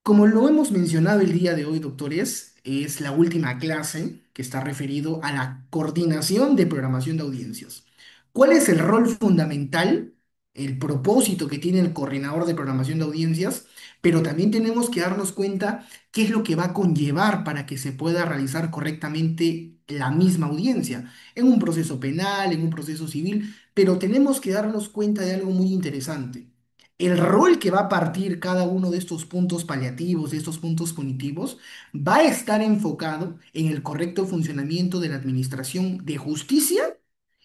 Como lo hemos mencionado el día de hoy, doctores, es la última clase que está referido a la coordinación de programación de audiencias. ¿Cuál es el rol fundamental, el propósito que tiene el coordinador de programación de audiencias? Pero también tenemos que darnos cuenta qué es lo que va a conllevar para que se pueda realizar correctamente la misma audiencia, en un proceso penal, en un proceso civil, pero tenemos que darnos cuenta de algo muy interesante. El rol que va a partir cada uno de estos puntos paliativos, de estos puntos punitivos, va a estar enfocado en el correcto funcionamiento de la administración de justicia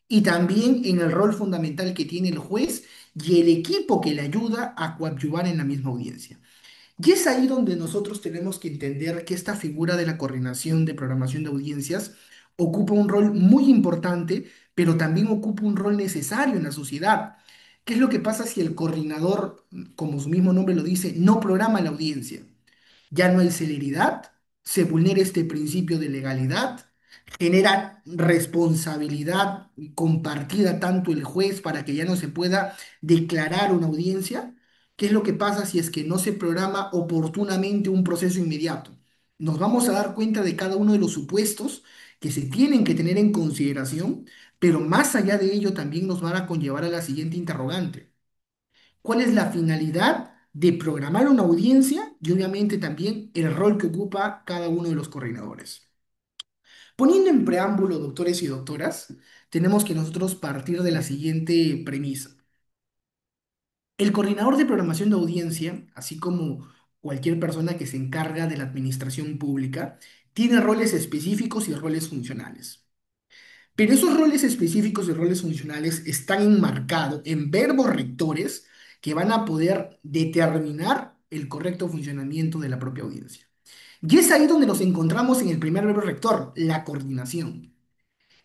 y también en el rol fundamental que tiene el juez y el equipo que le ayuda a coadyuvar en la misma audiencia. Y es ahí donde nosotros tenemos que entender que esta figura de la coordinación de programación de audiencias ocupa un rol muy importante, pero también ocupa un rol necesario en la sociedad. ¿Qué es lo que pasa si el coordinador, como su mismo nombre lo dice, no programa la audiencia? Ya no hay celeridad, se vulnera este principio de legalidad, genera responsabilidad compartida tanto el juez para que ya no se pueda declarar una audiencia. ¿Qué es lo que pasa si es que no se programa oportunamente un proceso inmediato? Nos vamos a dar cuenta de cada uno de los supuestos que se tienen que tener en consideración, pero más allá de ello también nos van a conllevar a la siguiente interrogante. ¿Cuál es la finalidad de programar una audiencia y obviamente también el rol que ocupa cada uno de los coordinadores? Poniendo en preámbulo, doctores y doctoras, tenemos que nosotros partir de la siguiente premisa. El coordinador de programación de audiencia, así como cualquier persona que se encarga de la administración pública, tiene roles específicos y roles funcionales. Pero esos roles específicos y roles funcionales están enmarcados en verbos rectores que van a poder determinar el correcto funcionamiento de la propia audiencia. Y es ahí donde nos encontramos en el primer verbo rector, la coordinación.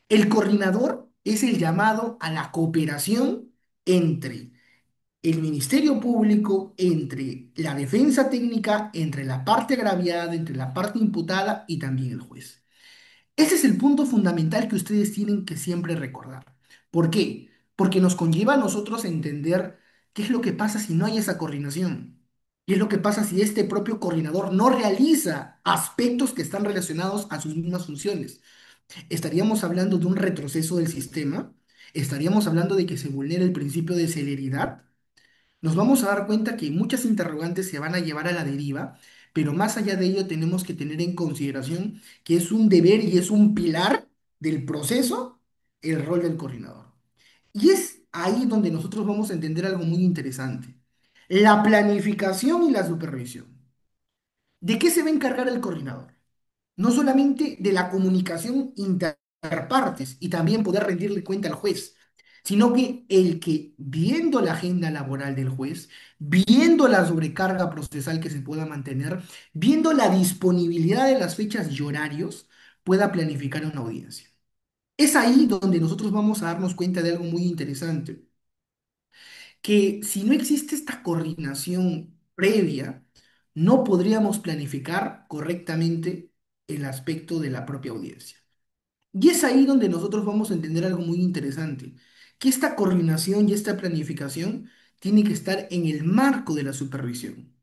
El coordinador es el llamado a la cooperación entre el Ministerio Público, entre la defensa técnica, entre la parte agraviada, entre la parte imputada y también el juez. Ese es el punto fundamental que ustedes tienen que siempre recordar. ¿Por qué? Porque nos conlleva a nosotros a entender qué es lo que pasa si no hay esa coordinación. ¿Qué es lo que pasa si este propio coordinador no realiza aspectos que están relacionados a sus mismas funciones? Estaríamos hablando de un retroceso del sistema, estaríamos hablando de que se vulnera el principio de celeridad. Nos vamos a dar cuenta que muchas interrogantes se van a llevar a la deriva, pero más allá de ello tenemos que tener en consideración que es un deber y es un pilar del proceso el rol del coordinador. Y es ahí donde nosotros vamos a entender algo muy interesante. La planificación y la supervisión. ¿De qué se va a encargar el coordinador? No solamente de la comunicación interpartes y también poder rendirle cuenta al juez, sino que el que viendo la agenda laboral del juez, viendo la sobrecarga procesal que se pueda mantener, viendo la disponibilidad de las fechas y horarios, pueda planificar una audiencia. Es ahí donde nosotros vamos a darnos cuenta de algo muy interesante, que si no existe esta coordinación previa, no podríamos planificar correctamente el aspecto de la propia audiencia. Y es ahí donde nosotros vamos a entender algo muy interesante, que esta coordinación y esta planificación tiene que estar en el marco de la supervisión.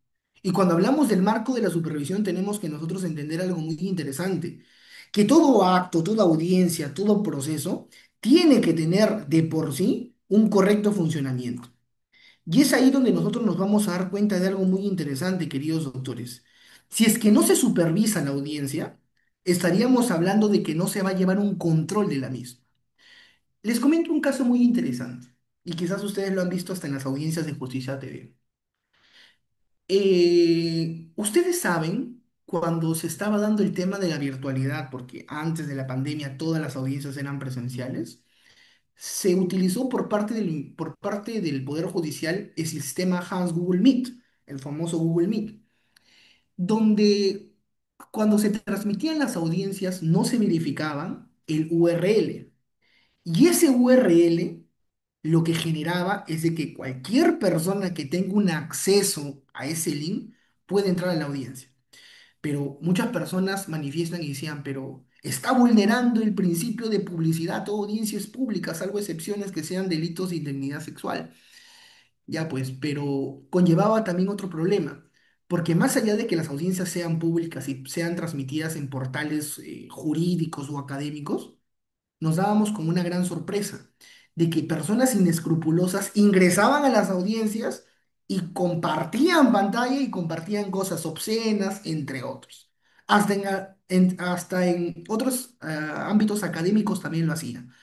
Y cuando hablamos del marco de la supervisión tenemos que nosotros entender algo muy interesante, que todo acto, toda audiencia, todo proceso tiene que tener de por sí un correcto funcionamiento. Y es ahí donde nosotros nos vamos a dar cuenta de algo muy interesante, queridos doctores. Si es que no se supervisa la audiencia, estaríamos hablando de que no se va a llevar un control de la misma. Les comento un caso muy interesante, y quizás ustedes lo han visto hasta en las audiencias de Justicia TV. Ustedes saben cuando se estaba dando el tema de la virtualidad, porque antes de la pandemia todas las audiencias eran presenciales, se utilizó por parte del Poder Judicial el sistema Hans Google Meet, el famoso Google Meet, donde cuando se transmitían las audiencias no se verificaban el URL. Y ese URL lo que generaba es de que cualquier persona que tenga un acceso a ese link puede entrar a la audiencia. Pero muchas personas manifiestan y decían, pero está vulnerando el principio de publicidad, toda audiencia es pública, salvo excepciones que sean delitos de indemnidad sexual. Ya pues, pero conllevaba también otro problema, porque más allá de que las audiencias sean públicas y sean transmitidas en portales jurídicos o académicos, nos dábamos con una gran sorpresa de que personas inescrupulosas ingresaban a las audiencias y compartían pantalla y compartían cosas obscenas, entre otros. Hasta en otros ámbitos académicos también lo hacían.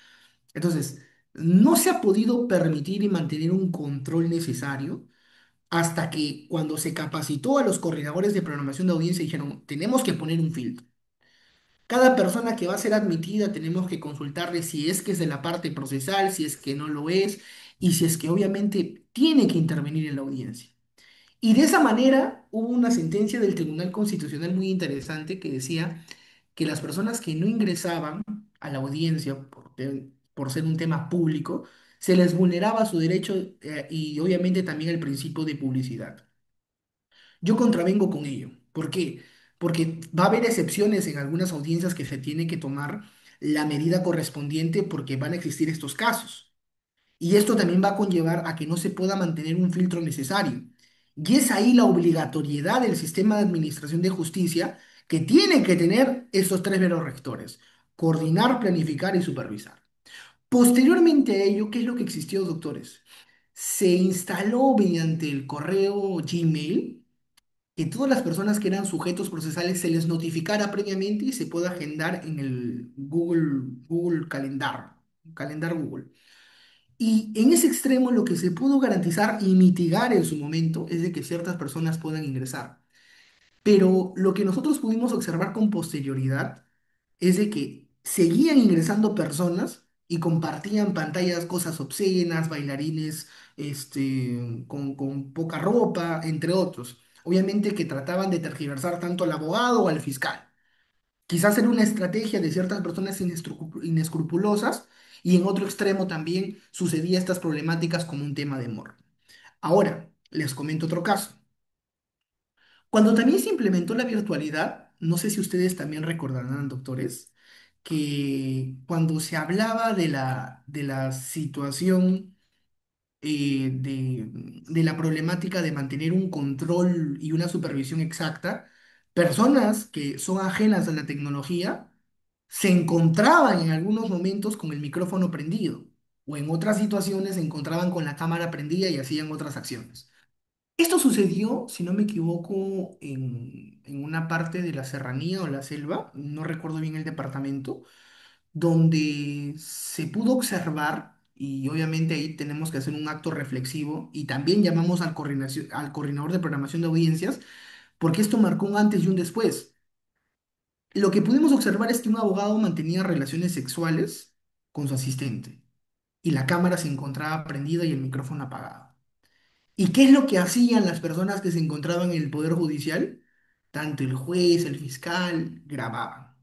Entonces, no se ha podido permitir y mantener un control necesario hasta que cuando se capacitó a los coordinadores de programación de audiencia dijeron, tenemos que poner un filtro. Cada persona que va a ser admitida tenemos que consultarle si es que es de la parte procesal, si es que no lo es y si es que obviamente tiene que intervenir en la audiencia. Y de esa manera hubo una sentencia del Tribunal Constitucional muy interesante que decía que las personas que no ingresaban a la audiencia por ser un tema público, se les vulneraba su derecho y obviamente también el principio de publicidad. Yo contravengo con ello. ¿Por qué? Porque va a haber excepciones en algunas audiencias que se tiene que tomar la medida correspondiente porque van a existir estos casos. Y esto también va a conllevar a que no se pueda mantener un filtro necesario. Y es ahí la obligatoriedad del sistema de administración de justicia que tiene que tener estos tres veros rectores: coordinar, planificar y supervisar. Posteriormente a ello, ¿qué es lo que existió, doctores? Se instaló mediante el correo Gmail que todas las personas que eran sujetos procesales se les notificara previamente y se pueda agendar en el Google Calendar Google. Y en ese extremo lo que se pudo garantizar y mitigar en su momento es de que ciertas personas puedan ingresar. Pero lo que nosotros pudimos observar con posterioridad es de que seguían ingresando personas y compartían pantallas, cosas obscenas, bailarines con poca ropa, entre otros. Obviamente que trataban de tergiversar tanto al abogado o al fiscal. Quizás era una estrategia de ciertas personas inescrupulosas y en otro extremo también sucedía estas problemáticas como un tema de morbo. Ahora, les comento otro caso. Cuando también se implementó la virtualidad, no sé si ustedes también recordarán, doctores, que cuando se hablaba de la situación de la problemática de mantener un control y una supervisión exacta, personas que son ajenas a la tecnología se encontraban en algunos momentos con el micrófono prendido o en otras situaciones se encontraban con la cámara prendida y hacían otras acciones. Esto sucedió, si no me equivoco, en una parte de la serranía o la selva, no recuerdo bien el departamento, donde se pudo observar, y obviamente ahí tenemos que hacer un acto reflexivo, y también llamamos al coordinador de programación de audiencias, porque esto marcó un antes y un después. Lo que pudimos observar es que un abogado mantenía relaciones sexuales con su asistente, y la cámara se encontraba prendida y el micrófono apagado. ¿Y qué es lo que hacían las personas que se encontraban en el Poder Judicial? Tanto el juez, el fiscal, grababan.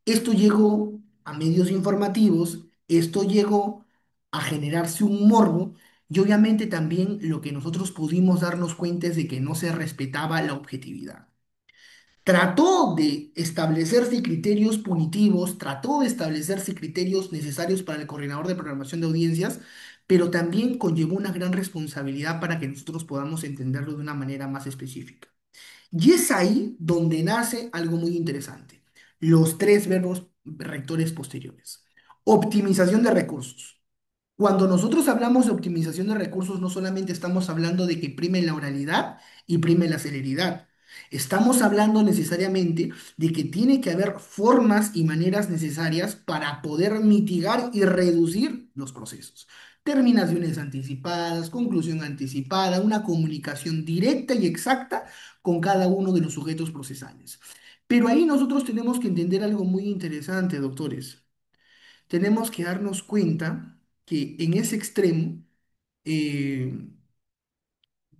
Esto llegó a medios informativos, esto llegó a generarse un morbo y obviamente también lo que nosotros pudimos darnos cuenta es de que no se respetaba la objetividad. Trató de establecerse criterios punitivos, trató de establecerse criterios necesarios para el coordinador de programación de audiencias, pero también conllevó una gran responsabilidad para que nosotros podamos entenderlo de una manera más específica. Y es ahí donde nace algo muy interesante, los tres verbos rectores posteriores. Optimización de recursos. Cuando nosotros hablamos de optimización de recursos, no solamente estamos hablando de que prime la oralidad y prime la celeridad. Estamos hablando necesariamente de que tiene que haber formas y maneras necesarias para poder mitigar y reducir los procesos. Terminaciones anticipadas, conclusión anticipada, una comunicación directa y exacta con cada uno de los sujetos procesales. Pero ahí nosotros tenemos que entender algo muy interesante, doctores. Tenemos que darnos cuenta que en ese extremo eh,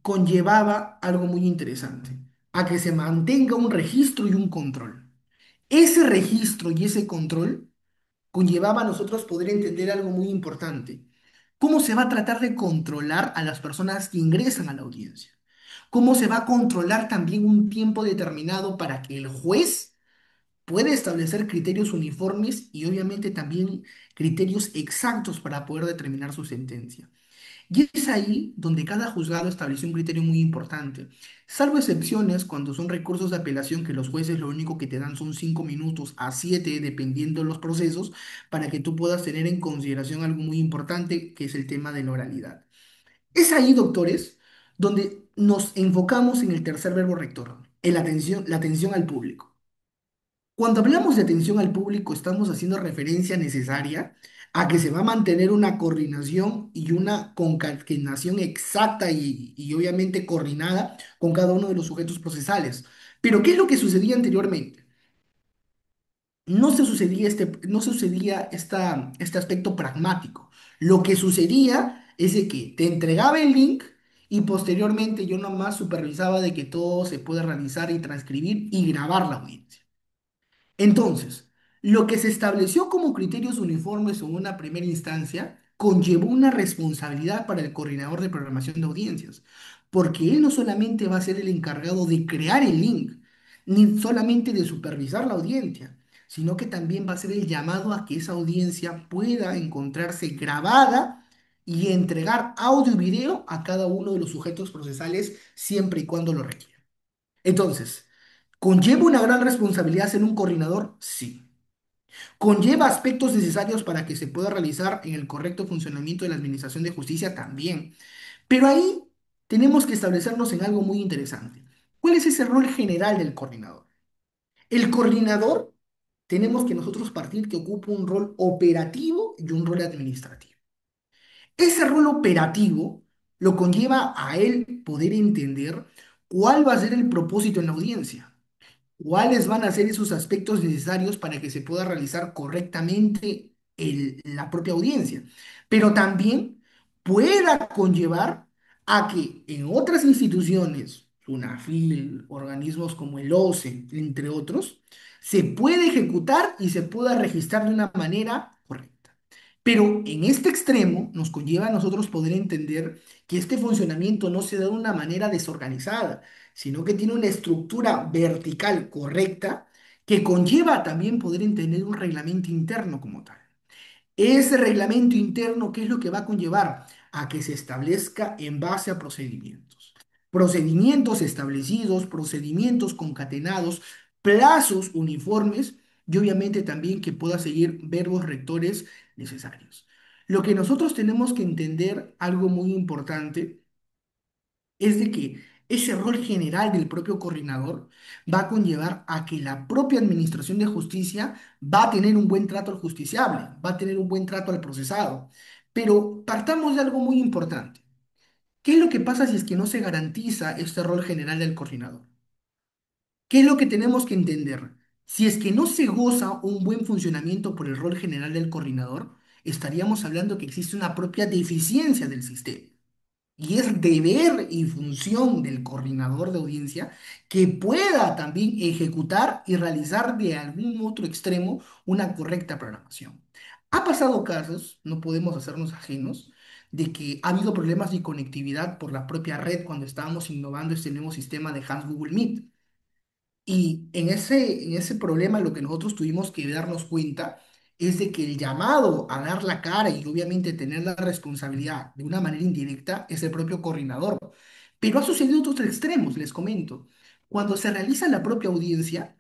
conllevaba algo muy interesante, a que se mantenga un registro y un control. Ese registro y ese control conllevaba a nosotros poder entender algo muy importante. ¿Cómo se va a tratar de controlar a las personas que ingresan a la audiencia? ¿Cómo se va a controlar también un tiempo determinado para que el juez pueda establecer criterios uniformes y obviamente también criterios exactos para poder determinar su sentencia? Y es ahí donde cada juzgado estableció un criterio muy importante. Salvo excepciones, cuando son recursos de apelación que los jueces lo único que te dan son 5 minutos a 7, dependiendo de los procesos, para que tú puedas tener en consideración algo muy importante, que es el tema de la oralidad. Es ahí, doctores, donde nos enfocamos en el tercer verbo rector, en la atención al público. Cuando hablamos de atención al público, estamos haciendo referencia necesaria a que se va a mantener una coordinación y una concatenación exacta y obviamente coordinada con cada uno de los sujetos procesales. Pero, ¿qué es lo que sucedía anteriormente? No sucedía este aspecto pragmático. Lo que sucedía es de que te entregaba el link y posteriormente yo nomás supervisaba de que todo se pueda realizar y transcribir y grabar la audiencia. Entonces, lo que se estableció como criterios uniformes en una primera instancia conllevó una responsabilidad para el coordinador de programación de audiencias, porque él no solamente va a ser el encargado de crear el link, ni solamente de supervisar la audiencia, sino que también va a ser el llamado a que esa audiencia pueda encontrarse grabada y entregar audio y video a cada uno de los sujetos procesales siempre y cuando lo requiera. Entonces, ¿conlleva una gran responsabilidad ser un coordinador? Sí. ¿Conlleva aspectos necesarios para que se pueda realizar en el correcto funcionamiento de la administración de justicia? También. Pero ahí tenemos que establecernos en algo muy interesante. ¿Cuál es ese rol general del coordinador? El coordinador, tenemos que nosotros partir que ocupa un rol operativo y un rol administrativo. Ese rol operativo lo conlleva a él poder entender cuál va a ser el propósito en la audiencia, cuáles van a ser esos aspectos necesarios para que se pueda realizar correctamente la propia audiencia, pero también pueda conllevar a que en otras instituciones, UNAFIL, organismos como el OCE, entre otros, se pueda ejecutar y se pueda registrar de una manera correcta. Pero en este extremo nos conlleva a nosotros poder entender que este funcionamiento no se da de una manera desorganizada, sino que tiene una estructura vertical correcta que conlleva también poder entender un reglamento interno como tal. Ese reglamento interno, ¿qué es lo que va a conllevar? A que se establezca en base a procedimientos. Procedimientos establecidos, procedimientos concatenados, plazos uniformes y obviamente también que pueda seguir verbos rectores necesarios. Lo que nosotros tenemos que entender, algo muy importante, es de que ese rol general del propio coordinador va a conllevar a que la propia administración de justicia va a tener un buen trato al justiciable, va a tener un buen trato al procesado. Pero partamos de algo muy importante. ¿Qué es lo que pasa si es que no se garantiza este rol general del coordinador? ¿Qué es lo que tenemos que entender? Si es que no se goza un buen funcionamiento por el rol general del coordinador, estaríamos hablando que existe una propia deficiencia del sistema. Y es deber y función del coordinador de audiencia que pueda también ejecutar y realizar de algún otro extremo una correcta programación. Ha pasado casos, no podemos hacernos ajenos, de que ha habido problemas de conectividad por la propia red cuando estábamos innovando este nuevo sistema de Hans Google Meet. Y en ese problema lo que nosotros tuvimos que darnos cuenta es de que el llamado a dar la cara y obviamente tener la responsabilidad de una manera indirecta es el propio coordinador. Pero ha sucedido otros extremos, les comento. Cuando se realiza la propia audiencia,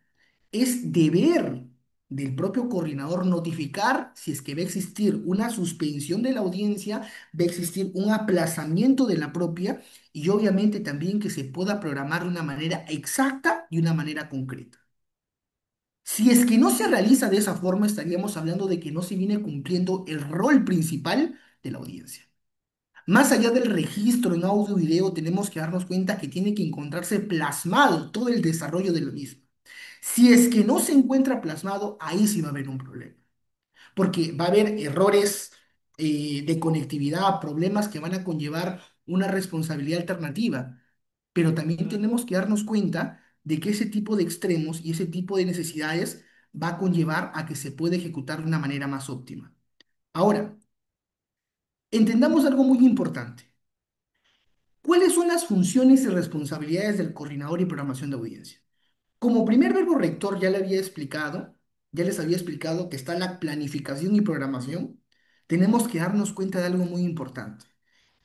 es deber del propio coordinador notificar si es que va a existir una suspensión de la audiencia, va a existir un aplazamiento de la propia y obviamente también que se pueda programar de una manera exacta y una manera concreta. Si es que no se realiza de esa forma, estaríamos hablando de que no se viene cumpliendo el rol principal de la audiencia. Más allá del registro en audio y video, tenemos que darnos cuenta que tiene que encontrarse plasmado todo el desarrollo de lo mismo. Si es que no se encuentra plasmado, ahí sí va a haber un problema, porque va a haber errores de conectividad, problemas que van a conllevar una responsabilidad alternativa, pero también tenemos que darnos cuenta de que ese tipo de extremos y ese tipo de necesidades va a conllevar a que se pueda ejecutar de una manera más óptima. Ahora, entendamos algo muy importante. ¿Cuáles son las funciones y responsabilidades del coordinador y programación de audiencia? Como primer verbo rector ya les había explicado que está la planificación y programación. Tenemos que darnos cuenta de algo muy importante.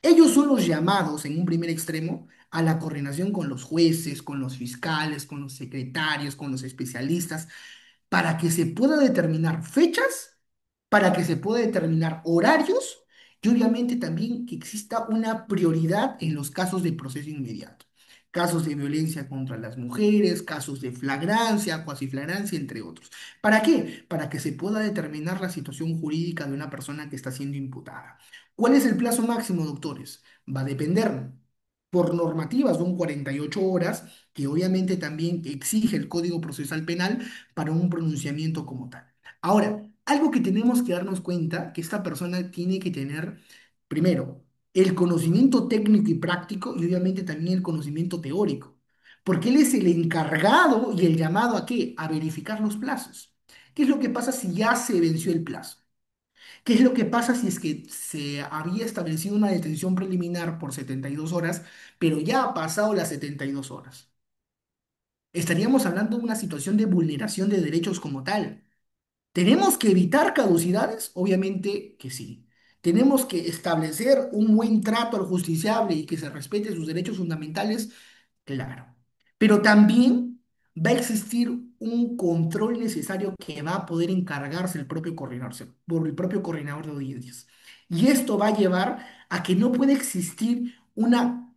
Ellos son los llamados en un primer extremo a la coordinación con los jueces, con los fiscales, con los secretarios, con los especialistas, para que se pueda determinar fechas, para que se pueda determinar horarios y obviamente también que exista una prioridad en los casos de proceso inmediato. Casos de violencia contra las mujeres, casos de flagrancia, cuasiflagrancia, entre otros. ¿Para qué? Para que se pueda determinar la situación jurídica de una persona que está siendo imputada. ¿Cuál es el plazo máximo, doctores? Va a depender. Por normativa son 48 horas, que obviamente también exige el Código Procesal Penal para un pronunciamiento como tal. Ahora, algo que tenemos que darnos cuenta, que esta persona tiene que tener, primero, el conocimiento técnico y práctico y obviamente también el conocimiento teórico, porque él es el encargado y el llamado a qué? A verificar los plazos. ¿Qué es lo que pasa si ya se venció el plazo? ¿Qué es lo que pasa si es que se había establecido una detención preliminar por 72 horas, pero ya ha pasado las 72 horas? Estaríamos hablando de una situación de vulneración de derechos como tal. ¿Tenemos que evitar caducidades? Obviamente que sí. ¿Tenemos que establecer un buen trato al justiciable y que se respete sus derechos fundamentales? Claro. Pero también va a existir un control necesario que va a poder encargarse por el propio coordinador de audiencias. Y esto va a llevar a que no pueda existir una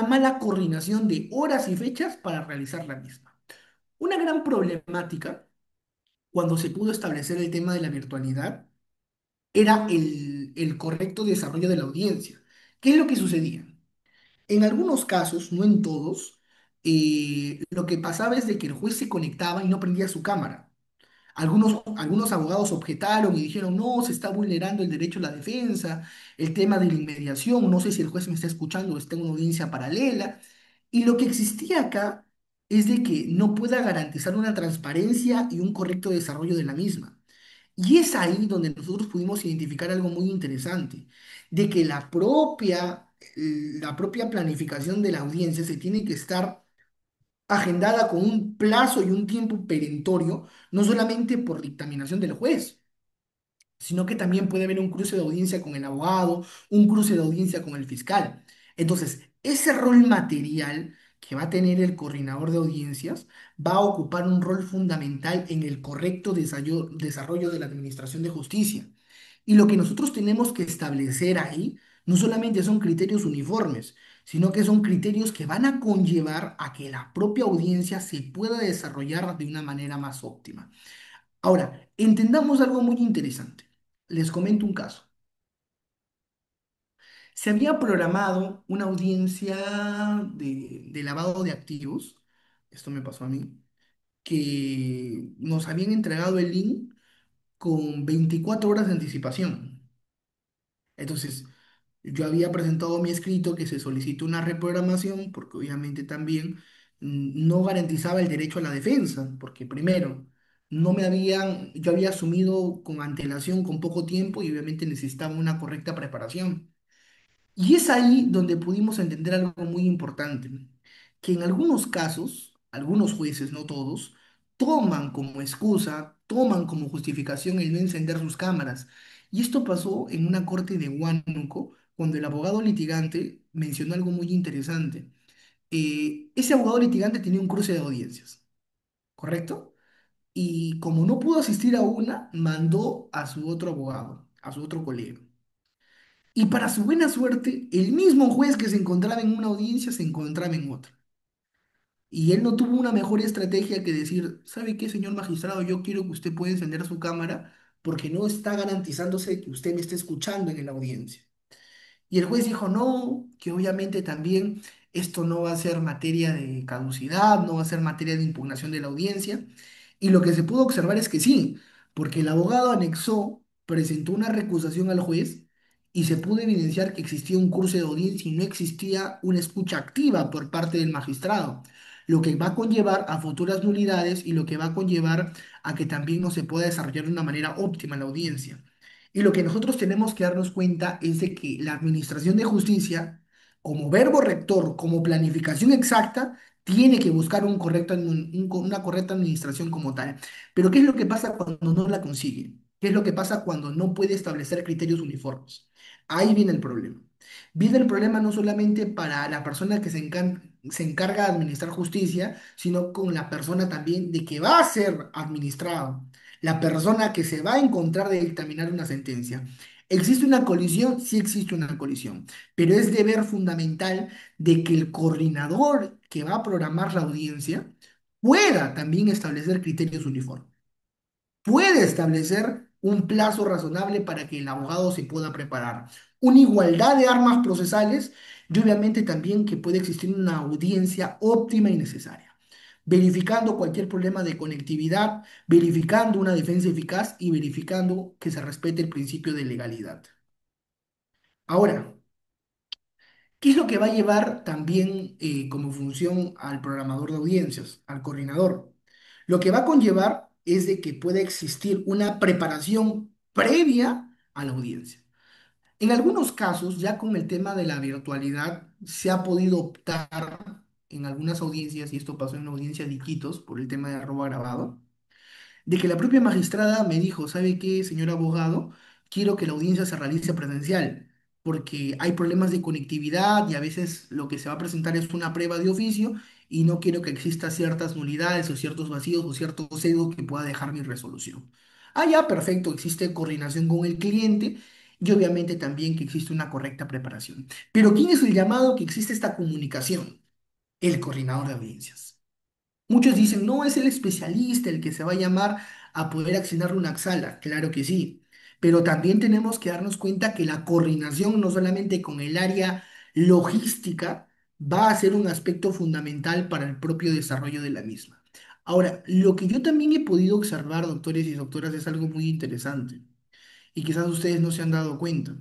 mala coordinación de horas y fechas para realizar la misma. Una gran problemática cuando se pudo establecer el tema de la virtualidad, era el correcto desarrollo de la audiencia. ¿Qué es lo que sucedía? En algunos casos, no en todos, lo que pasaba es de que el juez se conectaba y no prendía su cámara. Algunos abogados objetaron y dijeron, no, se está vulnerando el derecho a la defensa, el tema de la inmediación, no sé si el juez me está escuchando o está en una audiencia paralela. Y lo que existía acá es de que no pueda garantizar una transparencia y un correcto desarrollo de la misma. Y es ahí donde nosotros pudimos identificar algo muy interesante, de que la propia planificación de la audiencia se tiene que estar agendada con un plazo y un tiempo perentorio, no solamente por dictaminación del juez, sino que también puede haber un cruce de audiencia con el abogado, un cruce de audiencia con el fiscal. Entonces, ese rol material que va a tener el coordinador de audiencias va a ocupar un rol fundamental en el correcto desarrollo de la administración de justicia. Y lo que nosotros tenemos que establecer ahí no solamente son criterios uniformes, sino que son criterios que van a conllevar a que la propia audiencia se pueda desarrollar de una manera más óptima. Ahora, entendamos algo muy interesante. Les comento un caso. Se había programado una audiencia de lavado de activos, esto me pasó a mí, que nos habían entregado el link con 24 horas de anticipación. Entonces, yo había presentado mi escrito que se solicitó una reprogramación porque obviamente también no garantizaba el derecho a la defensa, porque primero, yo había asumido con antelación, con poco tiempo y obviamente necesitaba una correcta preparación. Y es ahí donde pudimos entender algo muy importante, que en algunos casos, algunos jueces, no todos, toman como excusa, toman como justificación el no encender sus cámaras. Y esto pasó en una corte de Huánuco, cuando el abogado litigante mencionó algo muy interesante. Ese abogado litigante tenía un cruce de audiencias, ¿correcto? Y como no pudo asistir a una, mandó a su otro abogado, a su otro colega. Y para su buena suerte, el mismo juez que se encontraba en una audiencia se encontraba en otra. Y él no tuvo una mejor estrategia que decir, ¿sabe qué, señor magistrado? Yo quiero que usted pueda encender su cámara porque no está garantizándose que usted me esté escuchando en la audiencia. Y el juez dijo, no, que obviamente también esto no va a ser materia de caducidad, no va a ser materia de impugnación de la audiencia. Y lo que se pudo observar es que sí, porque el abogado anexó, presentó una recusación al juez y se pudo evidenciar que existía un curso de audiencia y no existía una escucha activa por parte del magistrado, lo que va a conllevar a futuras nulidades y lo que va a conllevar a que también no se pueda desarrollar de una manera óptima la audiencia. Y lo que nosotros tenemos que darnos cuenta es de que la administración de justicia, como verbo rector, como planificación exacta, tiene que buscar una correcta administración como tal. Pero ¿qué es lo que pasa cuando no la consigue? ¿Qué es lo que pasa cuando no puede establecer criterios uniformes? Ahí viene el problema. viene el problema no solamente para la persona que se encarga de administrar justicia, sino con la persona también de que va a ser administrado, la persona que se va a encontrar de dictaminar una sentencia. ¿Existe una colisión? Sí existe una colisión, pero es deber fundamental de que el coordinador que va a programar la audiencia pueda también establecer criterios uniformes, puede establecer un plazo razonable para que el abogado se pueda preparar, una igualdad de armas procesales y obviamente también que puede existir una audiencia óptima y necesaria, verificando cualquier problema de conectividad, verificando una defensa eficaz y verificando que se respete el principio de legalidad. Ahora, ¿qué es lo que va a llevar también como función al programador de audiencias, al coordinador? Lo que va a conllevar es de que pueda existir una preparación previa a la audiencia. En algunos casos, ya con el tema de la virtualidad, se ha podido optar en algunas audiencias, y esto pasó en la audiencia de Iquitos por el tema de robo agravado, de que la propia magistrada me dijo, ¿sabe qué, señor abogado? Quiero que la audiencia se realice presencial, porque hay problemas de conectividad y a veces lo que se va a presentar es una prueba de oficio y no quiero que exista ciertas nulidades o ciertos vacíos o cierto sesgo que pueda dejar mi resolución. Ah, ya, perfecto, existe coordinación con el cliente y obviamente también que existe una correcta preparación. Pero ¿quién es el llamado que existe esta comunicación? El coordinador de audiencias. Muchos dicen, no es el especialista el que se va a llamar a poder accionar una sala. Claro que sí, pero también tenemos que darnos cuenta que la coordinación, no solamente con el área logística, va a ser un aspecto fundamental para el propio desarrollo de la misma. Ahora, lo que yo también he podido observar, doctores y doctoras, es algo muy interesante y quizás ustedes no se han dado cuenta.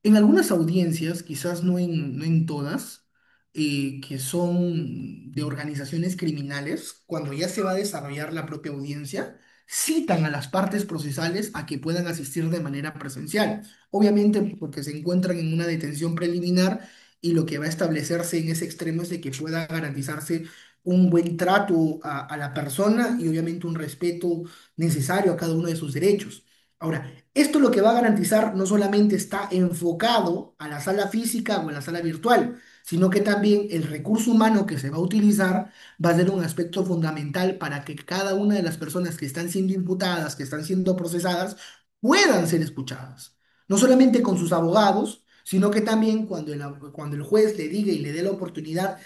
En algunas audiencias, quizás no en todas, que son de organizaciones criminales, cuando ya se va a desarrollar la propia audiencia, citan a las partes procesales a que puedan asistir de manera presencial. Obviamente porque se encuentran en una detención preliminar y lo que va a establecerse en ese extremo es de que pueda garantizarse un buen trato a la persona y obviamente un respeto necesario a cada uno de sus derechos. Ahora, esto lo que va a garantizar no solamente está enfocado a la sala física o a la sala virtual, sino que también el recurso humano que se va a utilizar va a ser un aspecto fundamental para que cada una de las personas que están siendo imputadas, que están siendo procesadas, puedan ser escuchadas. No solamente con sus abogados, sino que también cuando el juez le diga y le dé la oportunidad,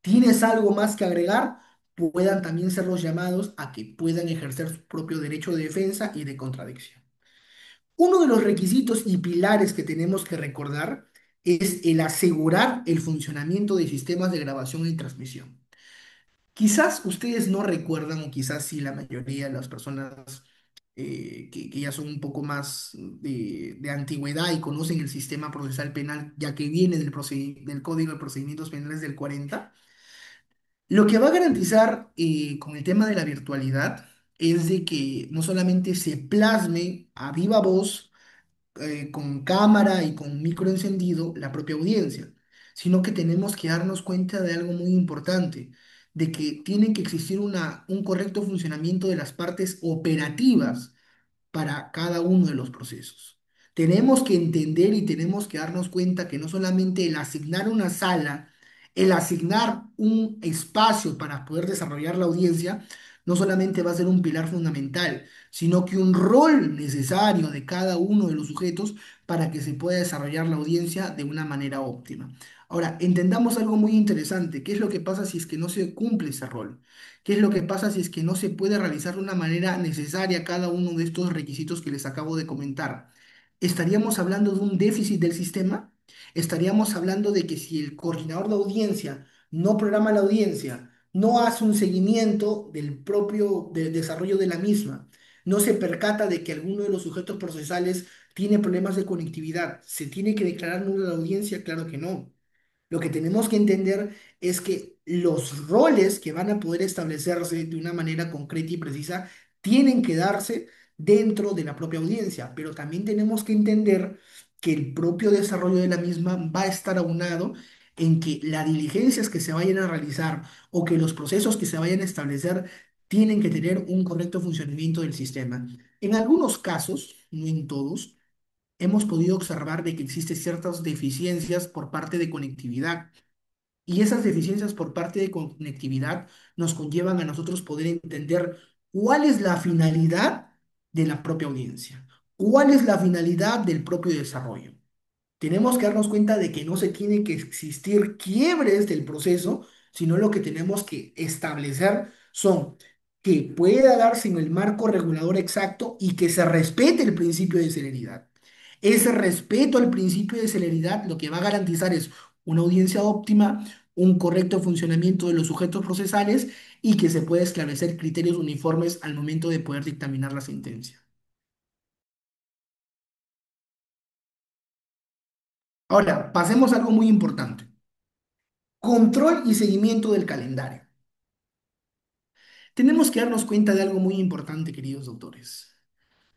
¿tienes algo más que agregar? Puedan también ser los llamados a que puedan ejercer su propio derecho de defensa y de contradicción. Uno de los requisitos y pilares que tenemos que recordar es el asegurar el funcionamiento de sistemas de grabación y transmisión. Quizás ustedes no recuerdan, o quizás sí la mayoría de las personas que ya son un poco más de antigüedad y conocen el sistema procesal penal, ya que viene del Código de Procedimientos Penales del 40, lo que va a garantizar con el tema de la virtualidad es de que no solamente se plasme a viva voz, con cámara y con micro encendido la propia audiencia, sino que tenemos que darnos cuenta de algo muy importante, de que tiene que existir un correcto funcionamiento de las partes operativas para cada uno de los procesos. Tenemos que entender y tenemos que darnos cuenta que no solamente el asignar una sala, el asignar un espacio para poder desarrollar la audiencia, no solamente va a ser un pilar fundamental, sino que un rol necesario de cada uno de los sujetos para que se pueda desarrollar la audiencia de una manera óptima. Ahora, entendamos algo muy interesante. ¿Qué es lo que pasa si es que no se cumple ese rol? ¿Qué es lo que pasa si es que no se puede realizar de una manera necesaria cada uno de estos requisitos que les acabo de comentar? ¿Estaríamos hablando de un déficit del sistema? ¿Estaríamos hablando de que si el coordinador de audiencia no programa la audiencia, no hace un seguimiento del propio desarrollo de la misma, no se percata de que alguno de los sujetos procesales tiene problemas de conectividad, se tiene que declarar nula la audiencia? Claro que no. Lo que tenemos que entender es que los roles que van a poder establecerse de una manera concreta y precisa tienen que darse dentro de la propia audiencia, pero también tenemos que entender que el propio desarrollo de la misma va a estar aunado en que las diligencias que se vayan a realizar o que los procesos que se vayan a establecer tienen que tener un correcto funcionamiento del sistema. En algunos casos, no en todos, hemos podido observar de que existen ciertas deficiencias por parte de conectividad. Y esas deficiencias por parte de conectividad nos conllevan a nosotros poder entender cuál es la finalidad de la propia audiencia, cuál es la finalidad del propio desarrollo. Tenemos que darnos cuenta de que no se tiene que existir quiebres del proceso, sino lo que tenemos que establecer son que pueda darse en el marco regulador exacto y que se respete el principio de celeridad. Ese respeto al principio de celeridad lo que va a garantizar es una audiencia óptima, un correcto funcionamiento de los sujetos procesales y que se pueda establecer criterios uniformes al momento de poder dictaminar la sentencia. Ahora, pasemos a algo muy importante. Control y seguimiento del calendario. Tenemos que darnos cuenta de algo muy importante, queridos doctores.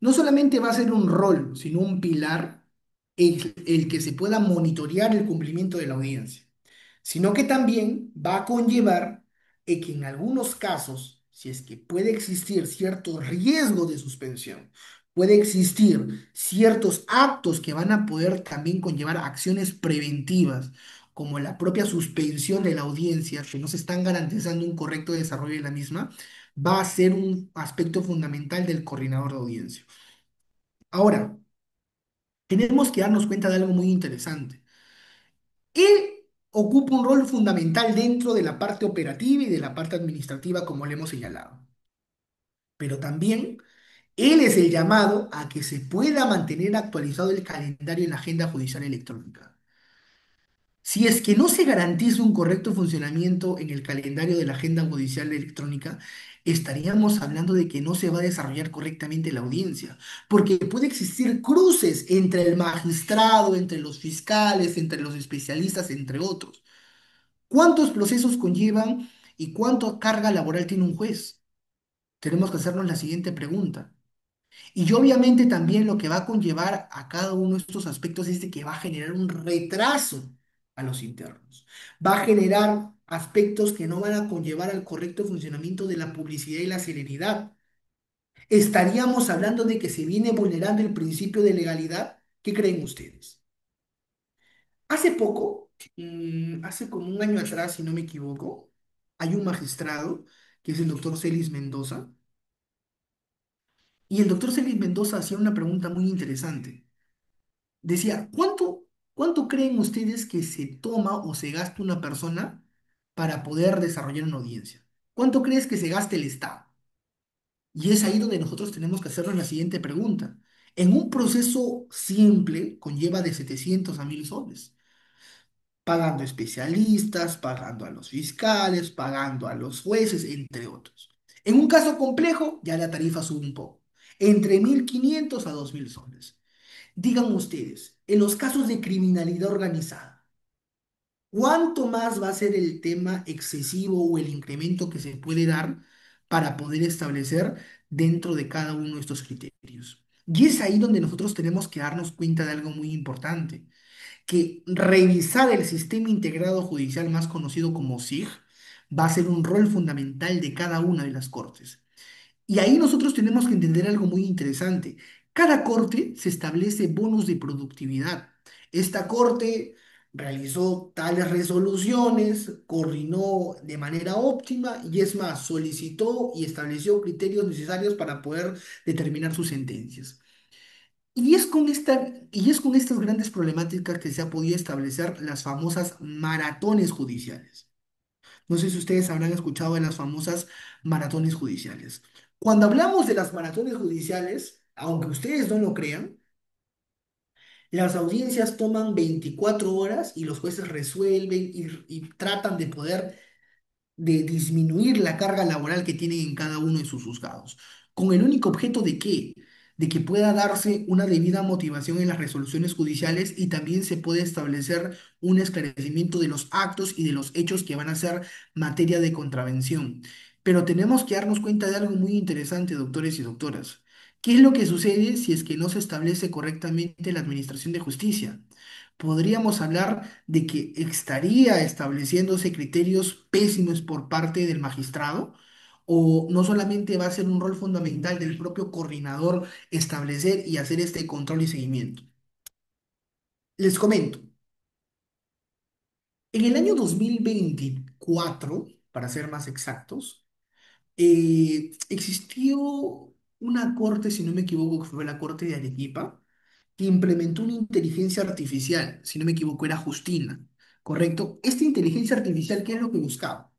No solamente va a ser un rol, sino un pilar el que se pueda monitorear el cumplimiento de la audiencia, sino que también va a conllevar que en algunos casos, si es que puede existir cierto riesgo de suspensión, puede existir ciertos actos que van a poder también conllevar acciones preventivas, como la propia suspensión de la audiencia, que no se están garantizando un correcto desarrollo de la misma, va a ser un aspecto fundamental del coordinador de audiencia. Ahora, tenemos que darnos cuenta de algo muy interesante. Él ocupa un rol fundamental dentro de la parte operativa y de la parte administrativa, como le hemos señalado. Pero también él es el llamado a que se pueda mantener actualizado el calendario en la agenda judicial electrónica. Si es que no se garantiza un correcto funcionamiento en el calendario de la agenda judicial electrónica, estaríamos hablando de que no se va a desarrollar correctamente la audiencia, porque puede existir cruces entre el magistrado, entre los fiscales, entre los especialistas, entre otros. ¿Cuántos procesos conllevan y cuánta carga laboral tiene un juez? Tenemos que hacernos la siguiente pregunta. Y obviamente también lo que va a conllevar a cada uno de estos aspectos es de que va a generar un retraso a los internos. Va a generar aspectos que no van a conllevar al correcto funcionamiento de la publicidad y la celeridad. ¿Estaríamos hablando de que se viene vulnerando el principio de legalidad? ¿Qué creen ustedes? Hace poco, hace como un año atrás, si no me equivoco, hay un magistrado que es el doctor Celis Mendoza, y el doctor Celis Mendoza hacía una pregunta muy interesante. Decía, ¿cuánto creen ustedes que se toma o se gasta una persona para poder desarrollar una audiencia? ¿Cuánto crees que se gasta el Estado? Y es ahí donde nosotros tenemos que hacernos la siguiente pregunta. En un proceso simple conlleva de 700 a 1000 soles, pagando especialistas, pagando a los fiscales, pagando a los jueces, entre otros. En un caso complejo, ya la tarifa sube un poco, entre 1500 a 2000 soles. Digan ustedes, en los casos de criminalidad organizada, ¿cuánto más va a ser el tema excesivo o el incremento que se puede dar para poder establecer dentro de cada uno de estos criterios? Y es ahí donde nosotros tenemos que darnos cuenta de algo muy importante, que revisar el sistema integrado judicial más conocido como SIG va a ser un rol fundamental de cada una de las cortes. Y ahí nosotros tenemos que entender algo muy interesante. Cada corte se establece bonos de productividad. Esta corte realizó tales resoluciones, coordinó de manera óptima y es más, solicitó y estableció criterios necesarios para poder determinar sus sentencias. Y es con estas grandes problemáticas que se ha podido establecer las famosas maratones judiciales. No sé si ustedes habrán escuchado de las famosas maratones judiciales. Cuando hablamos de las maratones judiciales, aunque ustedes no lo crean, las audiencias toman 24 horas y los jueces resuelven y tratan de poder de disminuir la carga laboral que tienen en cada uno de sus juzgados, con el único objeto de qué, de que pueda darse una debida motivación en las resoluciones judiciales y también se puede establecer un esclarecimiento de los actos y de los hechos que van a ser materia de contravención. Pero tenemos que darnos cuenta de algo muy interesante, doctores y doctoras. ¿Qué es lo que sucede si es que no se establece correctamente la administración de justicia? Podríamos hablar de que estaría estableciéndose criterios pésimos por parte del magistrado, o no solamente va a ser un rol fundamental del propio coordinador establecer y hacer este control y seguimiento. Les comento, en el año 2024, para ser más exactos, existió una corte, si no me equivoco, que fue la corte de Arequipa, que implementó una inteligencia artificial, si no me equivoco, era Justina, ¿correcto? Esta inteligencia artificial, ¿qué es lo que buscaba?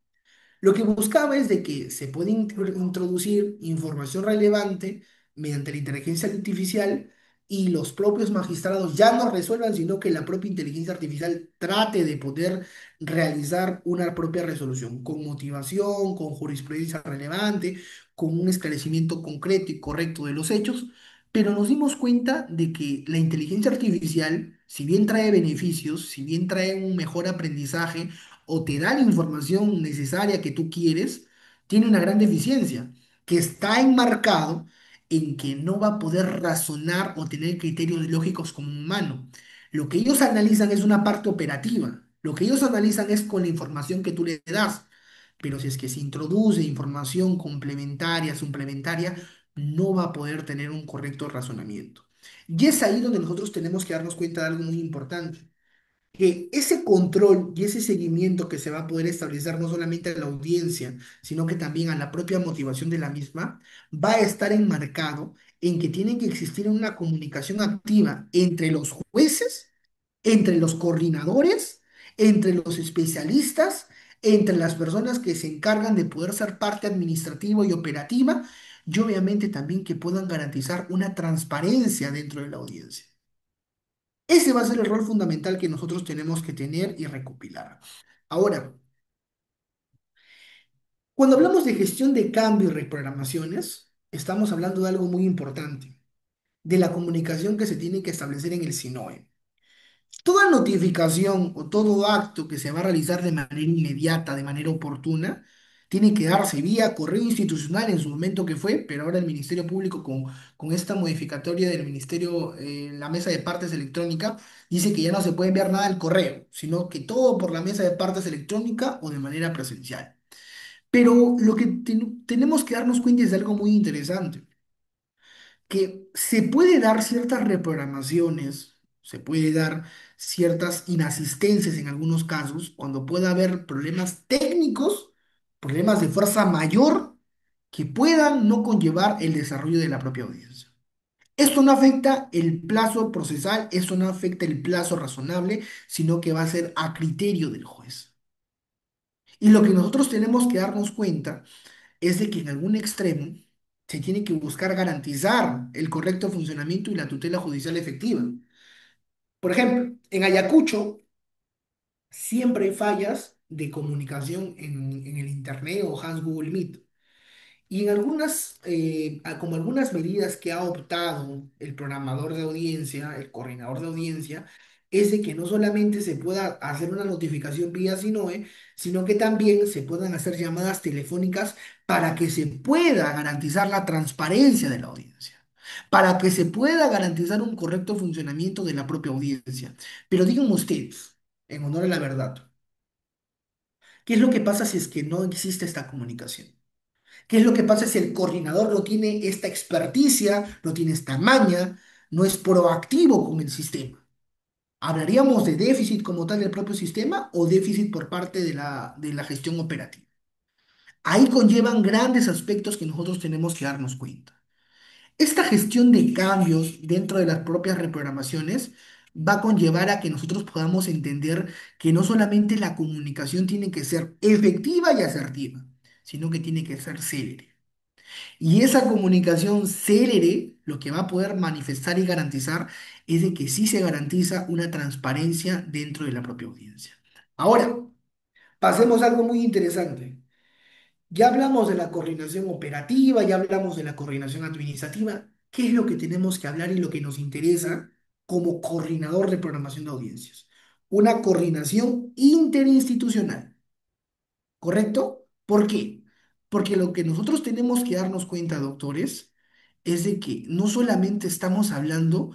Lo que buscaba es de que se puede introducir información relevante mediante la inteligencia artificial y los propios magistrados ya no resuelvan, sino que la propia inteligencia artificial trate de poder realizar una propia resolución con motivación, con jurisprudencia relevante, con un esclarecimiento concreto y correcto de los hechos. Pero nos dimos cuenta de que la inteligencia artificial, si bien trae beneficios, si bien trae un mejor aprendizaje, o te da la información necesaria que tú quieres, tiene una gran deficiencia, que está enmarcado en que no va a poder razonar o tener criterios lógicos como un humano. Lo que ellos analizan es una parte operativa. Lo que ellos analizan es con la información que tú le das. Pero si es que se introduce información complementaria, suplementaria, no va a poder tener un correcto razonamiento. Y es ahí donde nosotros tenemos que darnos cuenta de algo muy importante, que ese control y ese seguimiento que se va a poder establecer no solamente a la audiencia, sino que también a la propia motivación de la misma, va a estar enmarcado en que tiene que existir una comunicación activa entre los jueces, entre los coordinadores, entre los especialistas, entre las personas que se encargan de poder ser parte administrativa y operativa, y obviamente también que puedan garantizar una transparencia dentro de la audiencia. Ese va a ser el rol fundamental que nosotros tenemos que tener y recopilar. Ahora, cuando hablamos de gestión de cambio y reprogramaciones, estamos hablando de algo muy importante, de la comunicación que se tiene que establecer en el SINOE. Toda notificación o todo acto que se va a realizar de manera inmediata, de manera oportuna, tiene que darse vía correo institucional en su momento que fue, pero ahora el Ministerio Público con esta modificatoria del Ministerio, la mesa de partes electrónica, dice que ya no se puede enviar nada al correo, sino que todo por la mesa de partes electrónica o de manera presencial. Pero lo que tenemos que darnos cuenta es de algo muy interesante, que se puede dar ciertas reprogramaciones, se puede dar ciertas inasistencias en algunos casos, cuando pueda haber problemas técnicos, problemas de fuerza mayor, que puedan no conllevar el desarrollo de la propia audiencia. Esto no afecta el plazo procesal, esto no afecta el plazo razonable, sino que va a ser a criterio del juez. Y lo que nosotros tenemos que darnos cuenta es de que en algún extremo se tiene que buscar garantizar el correcto funcionamiento y la tutela judicial efectiva. Por ejemplo, en Ayacucho siempre hay fallas de comunicación en el Internet o Hans Google Meet. Y en algunas, como algunas medidas que ha optado el programador de audiencia, el coordinador de audiencia, es de que no solamente se pueda hacer una notificación vía SINOE, sino que también se puedan hacer llamadas telefónicas para que se pueda garantizar la transparencia de la audiencia, para que se pueda garantizar un correcto funcionamiento de la propia audiencia. Pero díganme ustedes, en honor a la verdad, ¿qué es lo que pasa si es que no existe esta comunicación? ¿Qué es lo que pasa si el coordinador no tiene esta experticia, no tiene esta maña, no es proactivo con el sistema? ¿Hablaríamos de déficit como tal del propio sistema o déficit por parte de la gestión operativa? Ahí conllevan grandes aspectos que nosotros tenemos que darnos cuenta. Esta gestión de cambios dentro de las propias reprogramaciones va a conllevar a que nosotros podamos entender que no solamente la comunicación tiene que ser efectiva y asertiva, sino que tiene que ser célere. Y esa comunicación célere lo que va a poder manifestar y garantizar es de que sí se garantiza una transparencia dentro de la propia audiencia. Ahora, pasemos a algo muy interesante. Ya hablamos de la coordinación operativa, ya hablamos de la coordinación administrativa. ¿Qué es lo que tenemos que hablar y lo que nos interesa como coordinador de programación de audiencias? Una coordinación interinstitucional. ¿Correcto? ¿Por qué? Porque lo que nosotros tenemos que darnos cuenta, doctores, es de que no solamente estamos hablando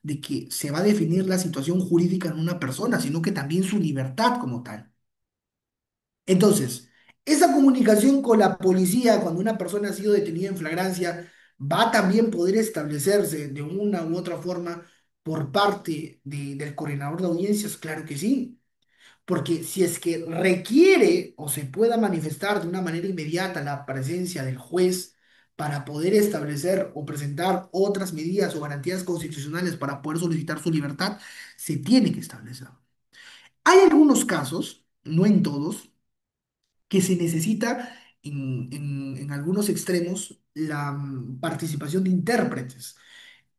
de que se va a definir la situación jurídica en una persona, sino que también su libertad como tal. Entonces, esa comunicación con la policía cuando una persona ha sido detenida en flagrancia va a también poder establecerse de una u otra forma por parte del coordinador de audiencias? Claro que sí. Porque si es que requiere o se pueda manifestar de una manera inmediata la presencia del juez para poder establecer o presentar otras medidas o garantías constitucionales para poder solicitar su libertad, se tiene que establecer. Hay algunos casos, no en todos, que se necesita en algunos extremos la participación de intérpretes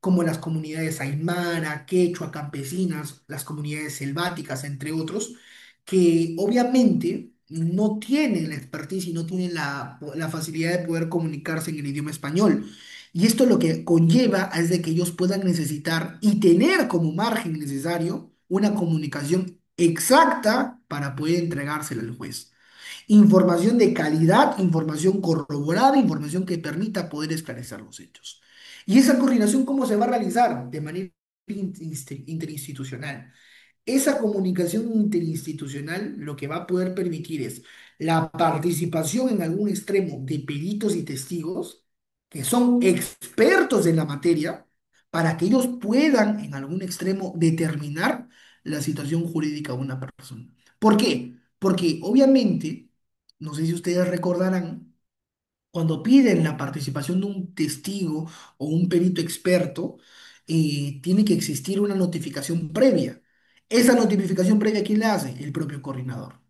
como las comunidades aymara, quechua, campesinas, las comunidades selváticas, entre otros, que obviamente no tienen la expertise y no tienen la facilidad de poder comunicarse en el idioma español. Y esto lo que conlleva es de que ellos puedan necesitar y tener como margen necesario una comunicación exacta para poder entregársela al juez. Información de calidad, información corroborada, información que permita poder esclarecer los hechos. ¿Y esa coordinación cómo se va a realizar? De manera interinstitucional. Esa comunicación interinstitucional lo que va a poder permitir es la participación en algún extremo de peritos y testigos que son expertos en la materia para que ellos puedan en algún extremo determinar la situación jurídica de una persona. ¿Por qué? Porque obviamente, no sé si ustedes recordarán, cuando piden la participación de un testigo o un perito experto, tiene que existir una notificación previa. Esa notificación previa, ¿quién la hace? El propio coordinador.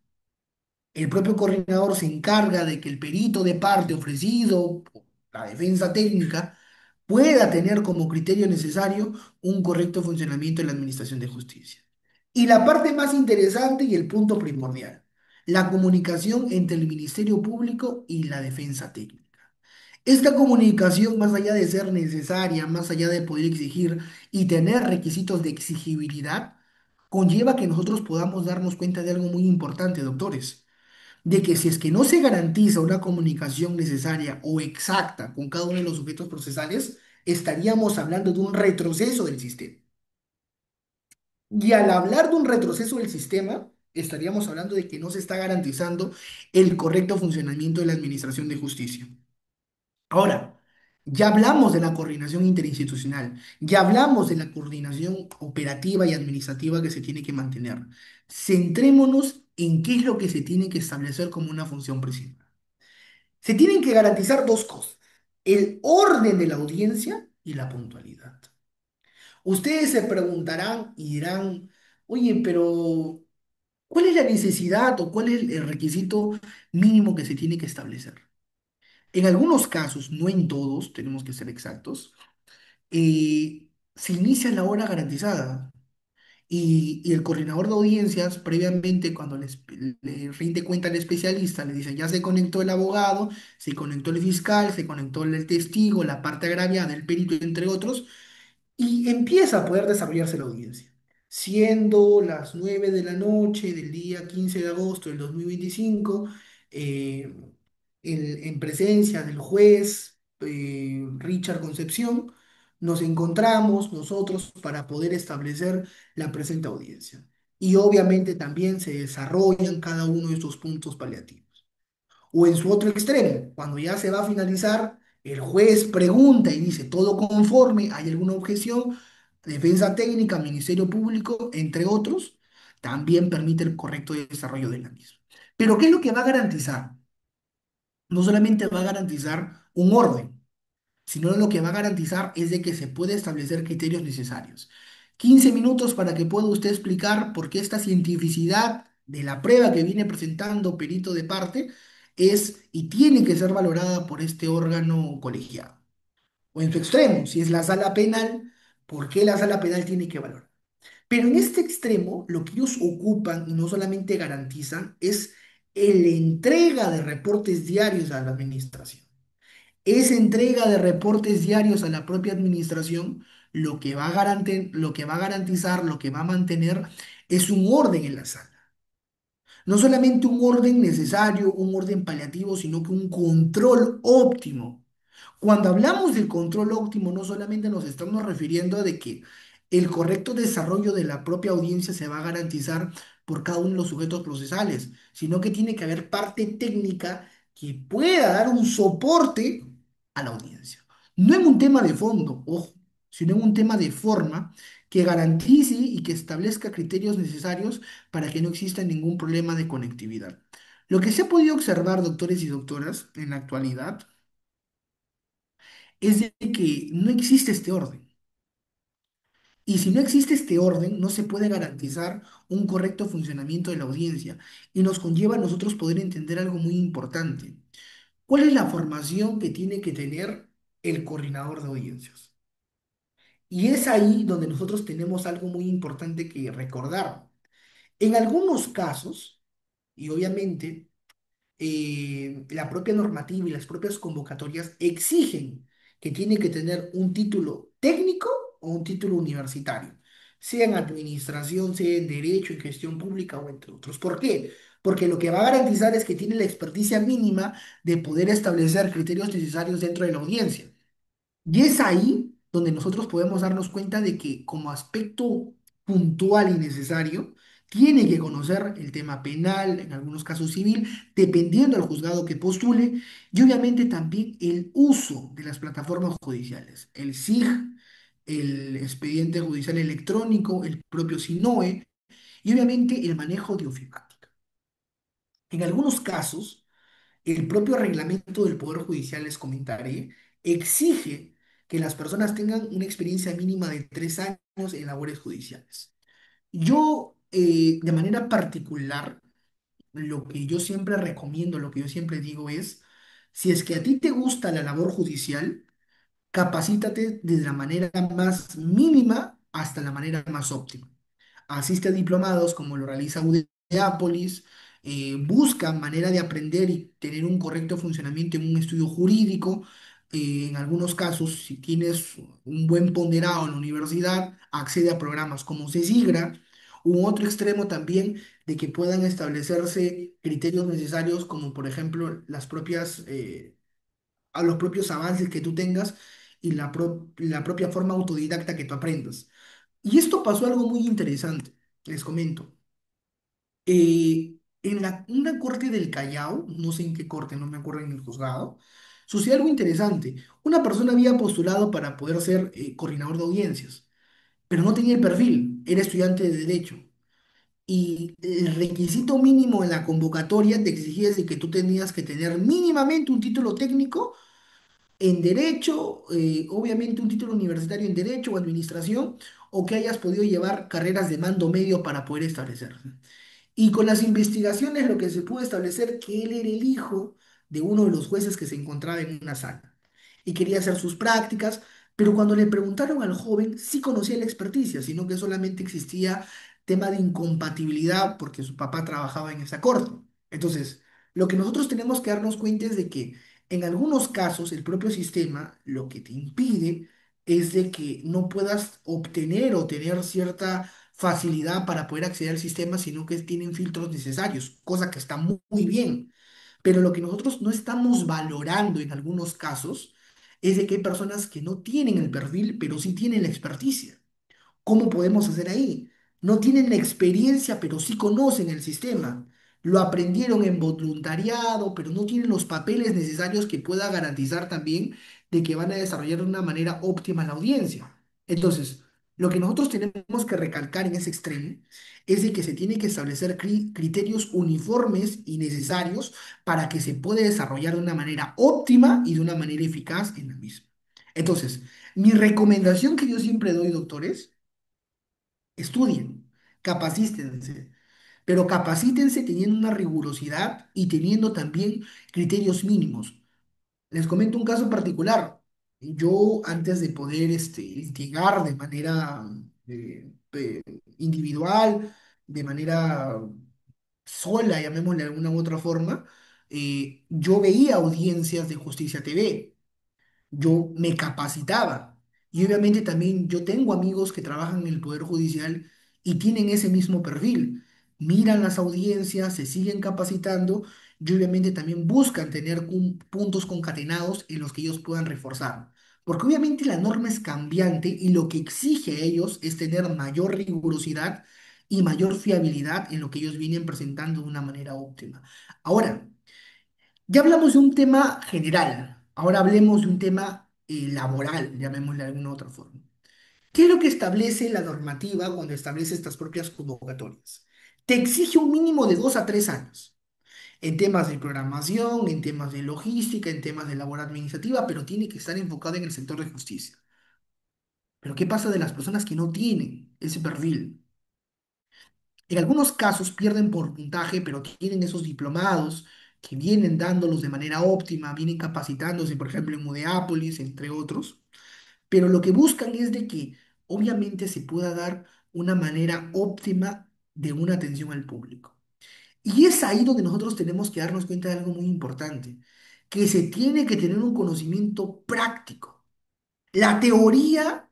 El propio coordinador se encarga de que el perito de parte ofrecido por la defensa técnica pueda tener como criterio necesario un correcto funcionamiento de la administración de justicia. Y la parte más interesante y el punto primordial, la comunicación entre el Ministerio Público y la defensa técnica. Esta comunicación, más allá de ser necesaria, más allá de poder exigir y tener requisitos de exigibilidad, conlleva que nosotros podamos darnos cuenta de algo muy importante, doctores, de que si es que no se garantiza una comunicación necesaria o exacta con cada uno de los sujetos procesales, estaríamos hablando de un retroceso del sistema. Y al hablar de un retroceso del sistema, estaríamos hablando de que no se está garantizando el correcto funcionamiento de la administración de justicia. Ahora, ya hablamos de la coordinación interinstitucional, ya hablamos de la coordinación operativa y administrativa que se tiene que mantener. Centrémonos en qué es lo que se tiene que establecer como una función principal. Se tienen que garantizar dos cosas, el orden de la audiencia y la puntualidad. Ustedes se preguntarán y dirán, oye, pero ¿cuál es la necesidad o cuál es el requisito mínimo que se tiene que establecer? En algunos casos, no en todos, tenemos que ser exactos, se inicia la hora garantizada y el coordinador de audiencias, previamente, cuando le rinde cuenta al especialista, le dice, ya se conectó el abogado, se conectó el fiscal, se conectó el testigo, la parte agraviada, el perito, entre otros, y empieza a poder desarrollarse la audiencia. Siendo las 9 de la noche del día 15 de agosto del 2025, eh, en presencia del juez Richard Concepción, nos encontramos nosotros para poder establecer la presente audiencia. Y obviamente también se desarrollan cada uno de estos puntos paliativos. O en su otro extremo, cuando ya se va a finalizar, el juez pregunta y dice todo conforme, hay alguna objeción, defensa técnica, Ministerio Público, entre otros, también permite el correcto desarrollo de la misma. Pero ¿qué es lo que va a garantizar? No solamente va a garantizar un orden, sino lo que va a garantizar es de que se puede establecer criterios necesarios. 15 minutos para que pueda usted explicar por qué esta cientificidad de la prueba que viene presentando perito de parte es y tiene que ser valorada por este órgano colegiado. O en su extremo, si es la sala penal, ¿por qué la sala penal tiene que valorar? Pero en este extremo, lo que ellos ocupan y no solamente garantizan es la entrega de reportes diarios a la administración. Esa entrega de reportes diarios a la propia administración, lo que va a garantizar, lo que va a mantener es un orden en la sala. No solamente un orden necesario, un orden paliativo, sino que un control óptimo. Cuando hablamos del control óptimo, no solamente nos estamos refiriendo a de que el correcto desarrollo de la propia audiencia se va a garantizar por cada uno de los sujetos procesales, sino que tiene que haber parte técnica que pueda dar un soporte a la audiencia. No en un tema de fondo, ojo, sino en un tema de forma que garantice y que establezca criterios necesarios para que no exista ningún problema de conectividad. Lo que se ha podido observar, doctores y doctoras, en la actualidad, es de que no existe este orden. Y si no existe este orden, no se puede garantizar un correcto funcionamiento de la audiencia y nos conlleva a nosotros poder entender algo muy importante. ¿Cuál es la formación que tiene que tener el coordinador de audiencias? Y es ahí donde nosotros tenemos algo muy importante que recordar. En algunos casos, y obviamente la propia normativa y las propias convocatorias exigen que tiene que tener un título técnico o un título universitario, sea en administración, sea en derecho, en gestión pública o entre otros. ¿Por qué? Porque lo que va a garantizar es que tiene la experticia mínima de poder establecer criterios necesarios dentro de la audiencia. Y es ahí donde nosotros podemos darnos cuenta de que como aspecto puntual y necesario, tiene que conocer el tema penal, en algunos casos civil, dependiendo del juzgado que postule, y obviamente también el uso de las plataformas judiciales, el SIG, el expediente judicial electrónico, el propio SINOE, y obviamente el manejo de ofimática. En algunos casos, el propio reglamento del Poder Judicial, les comentaré, exige que las personas tengan una experiencia mínima de 3 años en labores judiciales. Yo, de manera particular, lo que yo siempre recomiendo, lo que yo siempre digo es, si es que a ti te gusta la labor judicial, capacítate desde la manera más mínima hasta la manera más óptima. Asiste a diplomados como lo realiza UDEAPOLIS, busca manera de aprender y tener un correcto funcionamiento en un estudio jurídico. En algunos casos, si tienes un buen ponderado en la universidad, accede a programas como CESIGRA, u otro extremo también de que puedan establecerse criterios necesarios como por ejemplo a los propios avances que tú tengas y la propia forma autodidacta que tú aprendas. Y esto pasó algo muy interesante, les comento. En una corte del Callao, no sé en qué corte, no me acuerdo en el juzgado, sucedió algo interesante. Una persona había postulado para poder ser coordinador de audiencias, pero no tenía el perfil, era estudiante de derecho. Y el requisito mínimo en la convocatoria te exigía de que tú tenías que tener mínimamente un título técnico en derecho, obviamente un título universitario en derecho o administración, o que hayas podido llevar carreras de mando medio para poder establecerse. Y con las investigaciones lo que se pudo establecer que él era el hijo de uno de los jueces que se encontraba en una sala y quería hacer sus prácticas, pero cuando le preguntaron al joven, sí conocía la experticia, sino que solamente existía tema de incompatibilidad porque su papá trabajaba en esa corte. Entonces, lo que nosotros tenemos que darnos cuenta es de que en algunos casos el propio sistema lo que te impide es de que no puedas obtener o tener cierta facilidad para poder acceder al sistema, sino que tienen filtros necesarios, cosa que está muy bien. Pero lo que nosotros no estamos valorando en algunos casos es de que hay personas que no tienen el perfil, pero sí tienen la experticia. ¿Cómo podemos hacer ahí? No tienen la experiencia, pero sí conocen el sistema. Lo aprendieron en voluntariado, pero no tienen los papeles necesarios que pueda garantizar también de que van a desarrollar de una manera óptima la audiencia. Entonces, lo que nosotros tenemos que recalcar en ese extremo es de que se tienen que establecer criterios uniformes y necesarios para que se pueda desarrollar de una manera óptima y de una manera eficaz en la misma. Entonces, mi recomendación que yo siempre doy, doctores, estudien, capacítense, pero capacítense teniendo una rigurosidad y teniendo también criterios mínimos. Les comento un caso particular. Yo, antes de poder litigar de manera individual, de manera sola, llamémosle de alguna u otra forma, yo veía audiencias de Justicia TV, yo me capacitaba. Y obviamente también yo tengo amigos que trabajan en el Poder Judicial y tienen ese mismo perfil. Miran las audiencias, se siguen capacitando y obviamente también buscan tener puntos concatenados en los que ellos puedan reforzar. Porque obviamente la norma es cambiante y lo que exige a ellos es tener mayor rigurosidad y mayor fiabilidad en lo que ellos vienen presentando de una manera óptima. Ahora, ya hablamos de un tema general, ahora hablemos de un tema laboral, llamémosle de alguna otra forma. ¿Qué es lo que establece la normativa cuando establece estas propias convocatorias? Te exige un mínimo de 2 a 3 años en temas de programación, en temas de logística, en temas de labor administrativa, pero tiene que estar enfocado en el sector de justicia. Pero ¿qué pasa de las personas que no tienen ese perfil? En algunos casos pierden por puntaje, pero tienen esos diplomados que vienen dándolos de manera óptima, vienen capacitándose, por ejemplo, en Udeápolis, entre otros, pero lo que buscan es de que obviamente se pueda dar una manera óptima de una atención al público. Y es ahí donde nosotros tenemos que darnos cuenta de algo muy importante, que se tiene que tener un conocimiento práctico. La teoría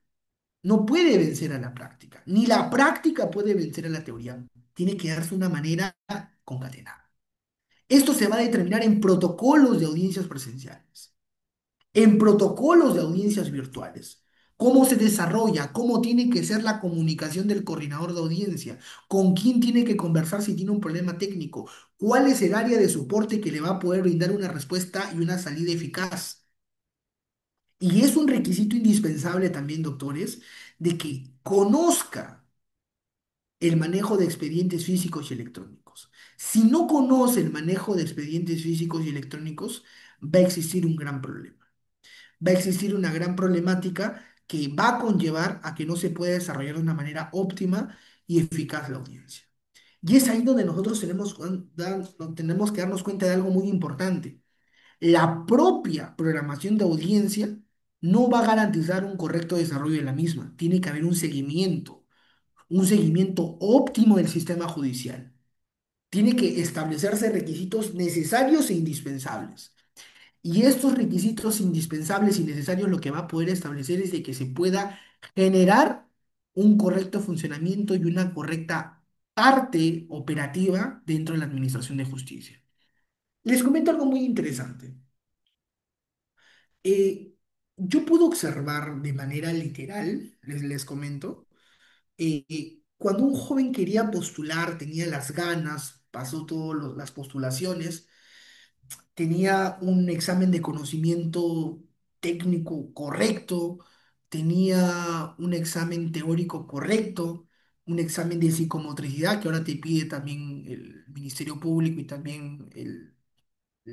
no puede vencer a la práctica, ni la práctica puede vencer a la teoría. Tiene que darse una manera concatenada. Esto se va a determinar en protocolos de audiencias presenciales, en protocolos de audiencias virtuales. Cómo se desarrolla, cómo tiene que ser la comunicación del coordinador de audiencia, con quién tiene que conversar si tiene un problema técnico, cuál es el área de soporte que le va a poder brindar una respuesta y una salida eficaz. Y es un requisito indispensable también, doctores, de que conozca el manejo de expedientes físicos y electrónicos. Si no conoce el manejo de expedientes físicos y electrónicos, va a existir un gran problema. Va a existir una gran problemática que va a conllevar a que no se pueda desarrollar de una manera óptima y eficaz la audiencia. Y es ahí donde nosotros tenemos que darnos cuenta de algo muy importante. La propia programación de audiencia no va a garantizar un correcto desarrollo de la misma. Tiene que haber un seguimiento óptimo del sistema judicial. Tiene que establecerse requisitos necesarios e indispensables. Y estos requisitos indispensables y necesarios lo que va a poder establecer es de que se pueda generar un correcto funcionamiento y una correcta parte operativa dentro de la Administración de Justicia. Les comento algo muy interesante. Eh, yo puedo observar de manera literal, les comento, cuando un joven quería postular, tenía las ganas, pasó todas las postulaciones, tenía un examen de conocimiento técnico correcto, tenía un examen teórico correcto, un examen de psicomotricidad que ahora te pide también el Ministerio Público y también el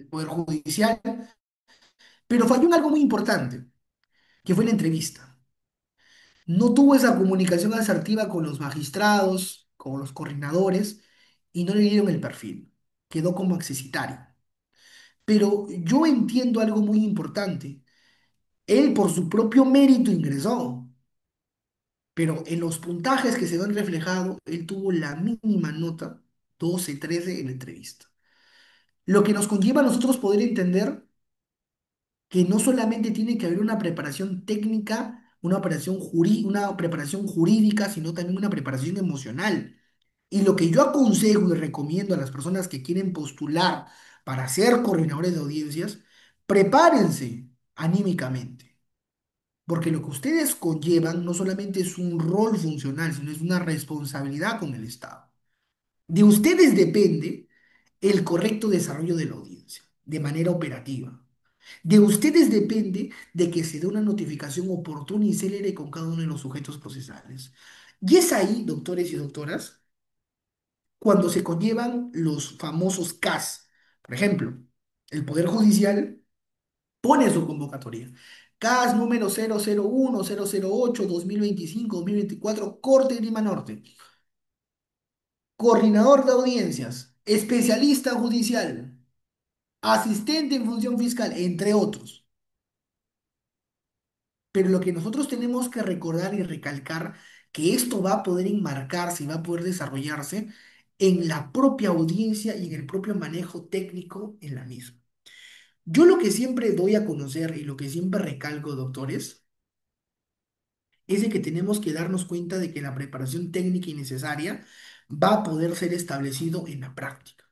Poder Judicial, pero falló en algo muy importante, que fue la entrevista. No tuvo esa comunicación asertiva con los magistrados, con los coordinadores, y no le dieron el perfil. Quedó como accesitario. Pero yo entiendo algo muy importante. Él por su propio mérito ingresó, pero en los puntajes que se ven reflejados, él tuvo la mínima nota, 12, 13 en la entrevista. Lo que nos conlleva a nosotros poder entender que no solamente tiene que haber una preparación técnica, una preparación jurídica, sino también una preparación emocional. Y lo que yo aconsejo y recomiendo a las personas que quieren postular para ser coordinadores de audiencias, prepárense anímicamente, porque lo que ustedes conllevan no solamente es un rol funcional, sino es una responsabilidad con el Estado. De ustedes depende el correcto desarrollo de la audiencia, de manera operativa. De ustedes depende de que se dé una notificación oportuna y célere con cada uno de los sujetos procesales. Y es ahí, doctores y doctoras, cuando se conllevan los famosos CAS. Por ejemplo, el Poder Judicial pone su convocatoria. CAS número 001, 008, 2025, 2024, Corte de Lima Norte. Coordinador de audiencias, especialista judicial, asistente en función fiscal, entre otros. Pero lo que nosotros tenemos que recordar y recalcar que esto va a poder enmarcarse y va a poder desarrollarse en la propia audiencia y en el propio manejo técnico en la misma. Yo lo que siempre doy a conocer y lo que siempre recalco, doctores, es de que tenemos que darnos cuenta de que la preparación técnica y necesaria va a poder ser establecido en la práctica.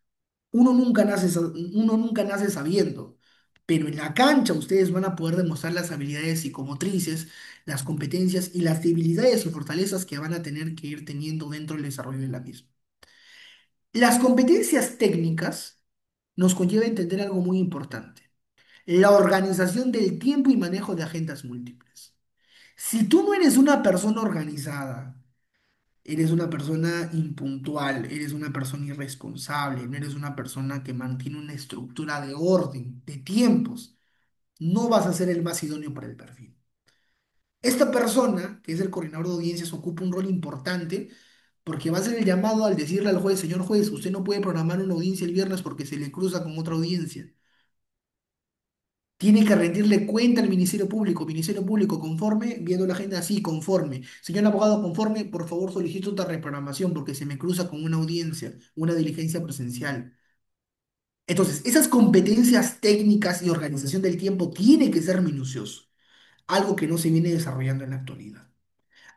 Uno nunca nace sabiendo, pero en la cancha ustedes van a poder demostrar las habilidades psicomotrices, las competencias y las debilidades y fortalezas que van a tener que ir teniendo dentro del desarrollo de la misma. Las competencias técnicas nos conlleva a entender algo muy importante, la organización del tiempo y manejo de agendas múltiples. Si tú no eres una persona organizada, eres una persona impuntual, eres una persona irresponsable, no eres una persona que mantiene una estructura de orden, de tiempos, no vas a ser el más idóneo para el perfil. Esta persona, que es el coordinador de audiencias, ocupa un rol importante porque va a ser el llamado al decirle al juez, señor juez, usted no puede programar una audiencia el viernes porque se le cruza con otra audiencia. Tiene que rendirle cuenta al Ministerio Público conforme, viendo la agenda así, conforme. Señor abogado, conforme, por favor solicito otra reprogramación porque se me cruza con una audiencia, una diligencia presencial. Entonces, esas competencias técnicas y organización del tiempo tiene que ser minucioso, algo que no se viene desarrollando en la actualidad.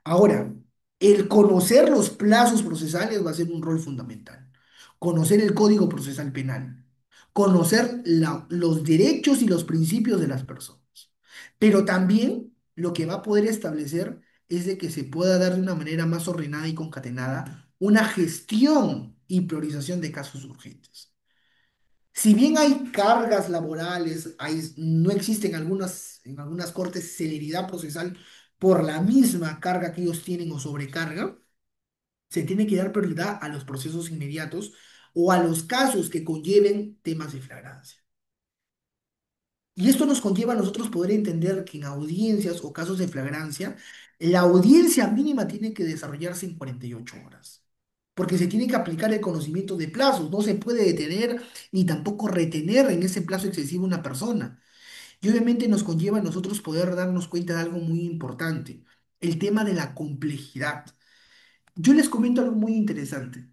Ahora, el conocer los plazos procesales va a ser un rol fundamental. Conocer el Código Procesal Penal, conocer los derechos y los principios de las personas. Pero también lo que va a poder establecer es de que se pueda dar de una manera más ordenada y concatenada una gestión y priorización de casos urgentes. Si bien hay cargas laborales, no existe en algunas cortes celeridad procesal por la misma carga que ellos tienen o sobrecarga, se tiene que dar prioridad a los procesos inmediatos o a los casos que conlleven temas de flagrancia. Y esto nos conlleva a nosotros poder entender que en audiencias o casos de flagrancia, la audiencia mínima tiene que desarrollarse en 48 horas. Porque se tiene que aplicar el conocimiento de plazos, no se puede detener ni tampoco retener en ese plazo excesivo una persona. Y obviamente nos conlleva a nosotros poder darnos cuenta de algo muy importante, el tema de la complejidad. Yo les comento algo muy interesante.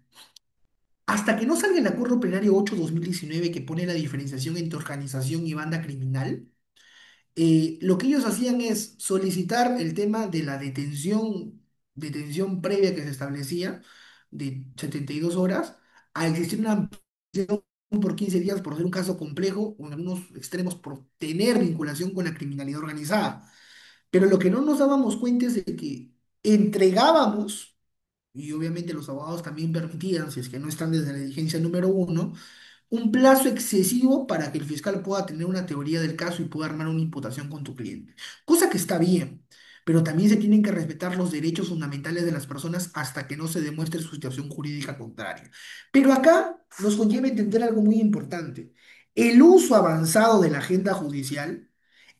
Hasta que no salga el Acuerdo Plenario 8/2019 que pone la diferenciación entre organización y banda criminal, lo que ellos hacían es solicitar el tema de la detención previa que se establecía de 72 horas, a existir una ampliación por 15 días por ser un caso complejo o en algunos extremos por tener vinculación con la criminalidad organizada. Pero lo que no nos dábamos cuenta es de que entregábamos, y obviamente los abogados también permitían, si es que no están desde la diligencia número uno, un plazo excesivo para que el fiscal pueda tener una teoría del caso y pueda armar una imputación con tu cliente. Cosa que está bien, pero también se tienen que respetar los derechos fundamentales de las personas hasta que no se demuestre su situación jurídica contraria. Pero acá nos conlleva entender algo muy importante. El uso avanzado de la agenda judicial,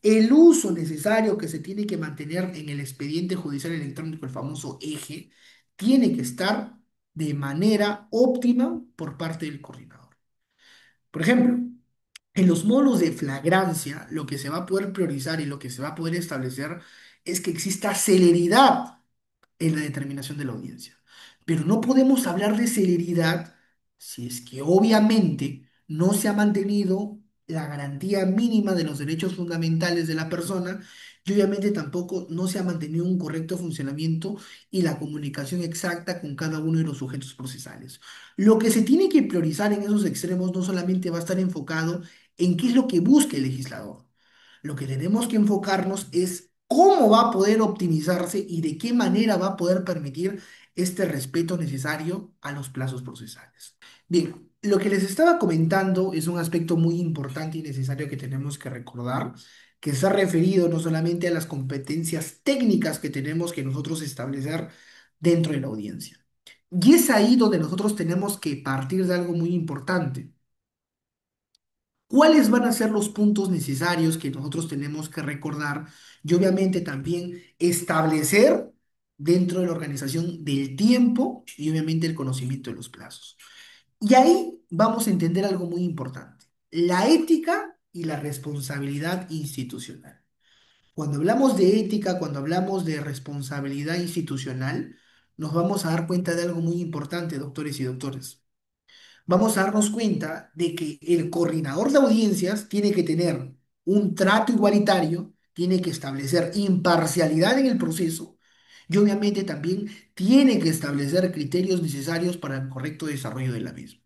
el uso necesario que se tiene que mantener en el expediente judicial electrónico, el famoso eje, tiene que estar de manera óptima por parte del coordinador. Por ejemplo, en los módulos de flagrancia, lo que se va a poder priorizar y lo que se va a poder establecer es que exista celeridad en la determinación de la audiencia. Pero no podemos hablar de celeridad si es que obviamente no se ha mantenido la garantía mínima de los derechos fundamentales de la persona y obviamente tampoco no se ha mantenido un correcto funcionamiento y la comunicación exacta con cada uno de los sujetos procesales. Lo que se tiene que priorizar en esos extremos no solamente va a estar enfocado en qué es lo que busca el legislador. Lo que tenemos que enfocarnos es cómo va a poder optimizarse y de qué manera va a poder permitir este respeto necesario a los plazos procesales. Bien, lo que les estaba comentando es un aspecto muy importante y necesario que tenemos que recordar, que está referido no solamente a las competencias técnicas que tenemos que nosotros establecer dentro de la audiencia. Y es ahí donde nosotros tenemos que partir de algo muy importante. ¿Cuáles van a ser los puntos necesarios que nosotros tenemos que recordar y obviamente también establecer dentro de la organización del tiempo y obviamente el conocimiento de los plazos? Y ahí vamos a entender algo muy importante, la ética y la responsabilidad institucional. Cuando hablamos de ética, cuando hablamos de responsabilidad institucional, nos vamos a dar cuenta de algo muy importante, doctores y doctores. Vamos a darnos cuenta de que el coordinador de audiencias tiene que tener un trato igualitario, tiene que establecer imparcialidad en el proceso y obviamente también tiene que establecer criterios necesarios para el correcto desarrollo de la misma.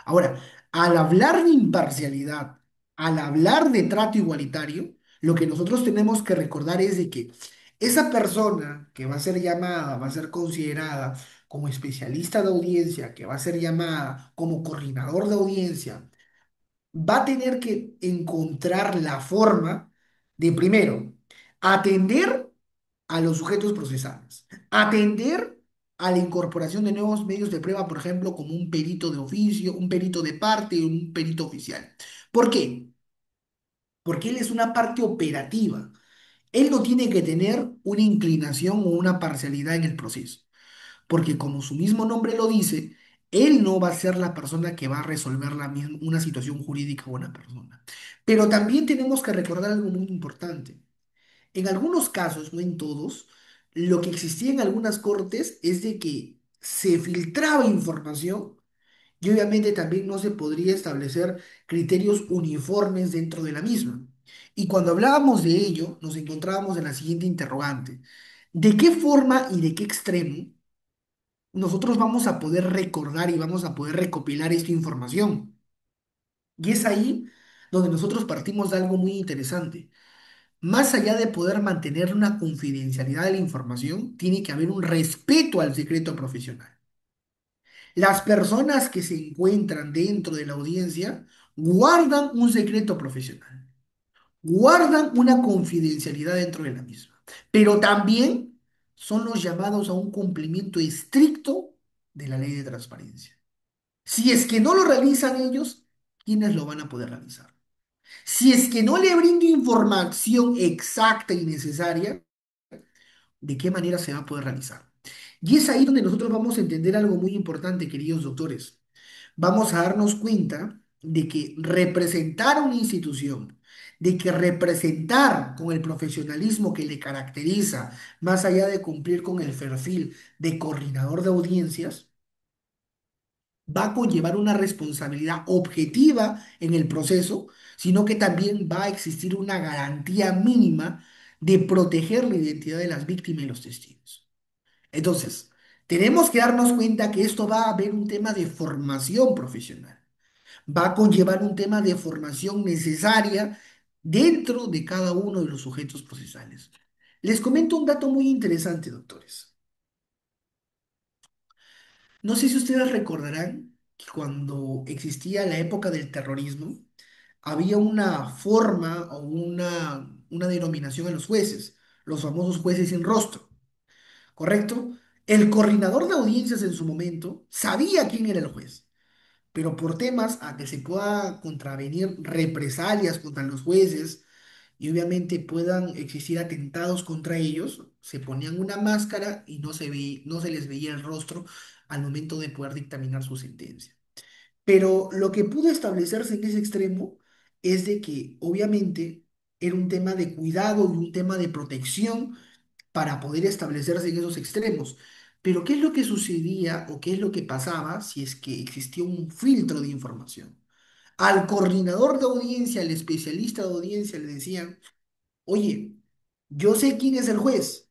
Ahora, al hablar de imparcialidad, al hablar de trato igualitario, lo que nosotros tenemos que recordar es de que esa persona que va a ser llamada, va a ser considerada como especialista de audiencia, que va a ser llamada como coordinador de audiencia, va a tener que encontrar la forma de, primero, atender a los sujetos procesables. Atender a la incorporación de nuevos medios de prueba, por ejemplo, como un perito de oficio, un perito de parte, un perito oficial. ¿Por qué? Porque él es una parte operativa. Él no tiene que tener una inclinación o una parcialidad en el proceso, porque como su mismo nombre lo dice, él no va a ser la persona que va a resolver una situación jurídica a una persona. Pero también tenemos que recordar algo muy importante. En algunos casos, no en todos, lo que existía en algunas cortes es de que se filtraba información y obviamente también no se podría establecer criterios uniformes dentro de la misma. Y cuando hablábamos de ello, nos encontrábamos en la siguiente interrogante. ¿De qué forma y de qué extremo nosotros vamos a poder recordar y vamos a poder recopilar esta información? Y es ahí donde nosotros partimos de algo muy interesante. Más allá de poder mantener una confidencialidad de la información, tiene que haber un respeto al secreto profesional. Las personas que se encuentran dentro de la audiencia guardan un secreto profesional, guardan una confidencialidad dentro de la misma, pero también son los llamados a un cumplimiento estricto de la ley de transparencia. Si es que no lo realizan ellos, ¿quiénes lo van a poder realizar? Si es que no le brindo información exacta y necesaria, ¿de qué manera se va a poder realizar? Y es ahí donde nosotros vamos a entender algo muy importante, queridos doctores. Vamos a darnos cuenta de que representar una institución, de que representar con el profesionalismo que le caracteriza, más allá de cumplir con el perfil de coordinador de audiencias, va a conllevar una responsabilidad objetiva en el proceso, sino que también va a existir una garantía mínima de proteger la identidad de las víctimas y los testigos. Entonces, tenemos que darnos cuenta que esto va a haber un tema de formación profesional, va a conllevar un tema de formación necesaria dentro de cada uno de los sujetos procesales. Les comento un dato muy interesante, doctores. No sé si ustedes recordarán que cuando existía la época del terrorismo, había una forma o una denominación a los jueces, los famosos jueces sin rostro, ¿correcto? El coordinador de audiencias en su momento sabía quién era el juez, pero por temas a que se pueda contravenir represalias contra los jueces y obviamente puedan existir atentados contra ellos, se ponían una máscara y no se les veía el rostro al momento de poder dictaminar su sentencia. Pero lo que pudo establecerse en ese extremo es de que obviamente era un tema de cuidado y un tema de protección para poder establecerse en esos extremos. Pero ¿qué es lo que sucedía o qué es lo que pasaba si es que existía un filtro de información? Al coordinador de audiencia, al especialista de audiencia, le decían, oye, yo sé quién es el juez.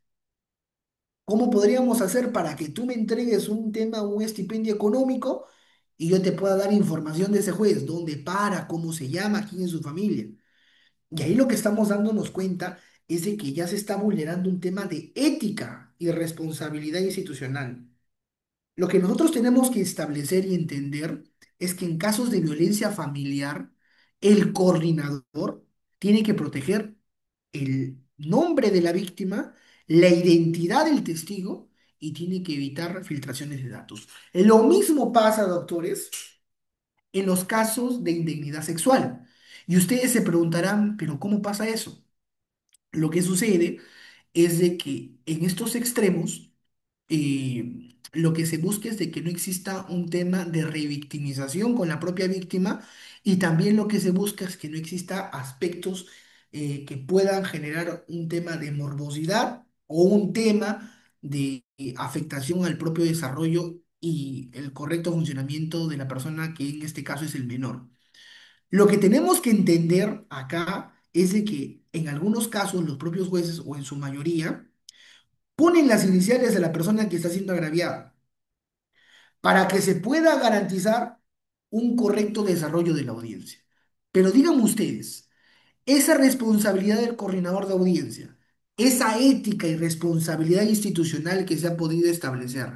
¿Cómo podríamos hacer para que tú me entregues un tema, un estipendio económico y yo te pueda dar información de ese juez? ¿Dónde para? ¿Cómo se llama? ¿Quién es su familia? Y ahí lo que estamos dándonos cuenta es de que ya se está vulnerando un tema de ética y responsabilidad institucional. Lo que nosotros tenemos que establecer y entender es que en casos de violencia familiar, el coordinador tiene que proteger el nombre de la víctima, la identidad del testigo y tiene que evitar filtraciones de datos. Lo mismo pasa, doctores, en los casos de indignidad sexual. Y ustedes se preguntarán, ¿pero cómo pasa eso? Lo que sucede es de que en estos extremos lo que se busca es de que no exista un tema de revictimización con la propia víctima y también lo que se busca es que no exista aspectos que puedan generar un tema de morbosidad o un tema de afectación al propio desarrollo y el correcto funcionamiento de la persona que en este caso es el menor. Lo que tenemos que entender acá es de que en algunos casos los propios jueces o en su mayoría ponen las iniciales de la persona que está siendo agraviada para que se pueda garantizar un correcto desarrollo de la audiencia. Pero díganme ustedes, esa responsabilidad del coordinador de audiencia, esa ética y responsabilidad institucional que se ha podido establecer,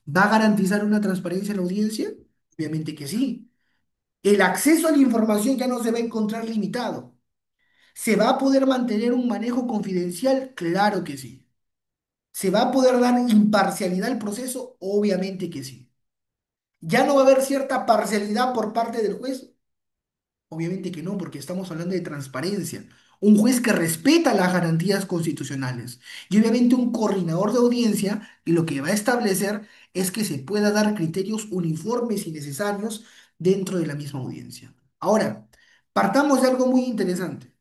¿va a garantizar una transparencia en la audiencia? Obviamente que sí. El acceso a la información ya no se va a encontrar limitado. ¿Se va a poder mantener un manejo confidencial? Claro que sí. ¿Se va a poder dar imparcialidad al proceso? Obviamente que sí. ¿Ya no va a haber cierta parcialidad por parte del juez? Obviamente que no, porque estamos hablando de transparencia. Un juez que respeta las garantías constitucionales. Y obviamente un coordinador de audiencia lo que va a establecer es que se pueda dar criterios uniformes y necesarios dentro de la misma audiencia. Ahora, partamos de algo muy interesante.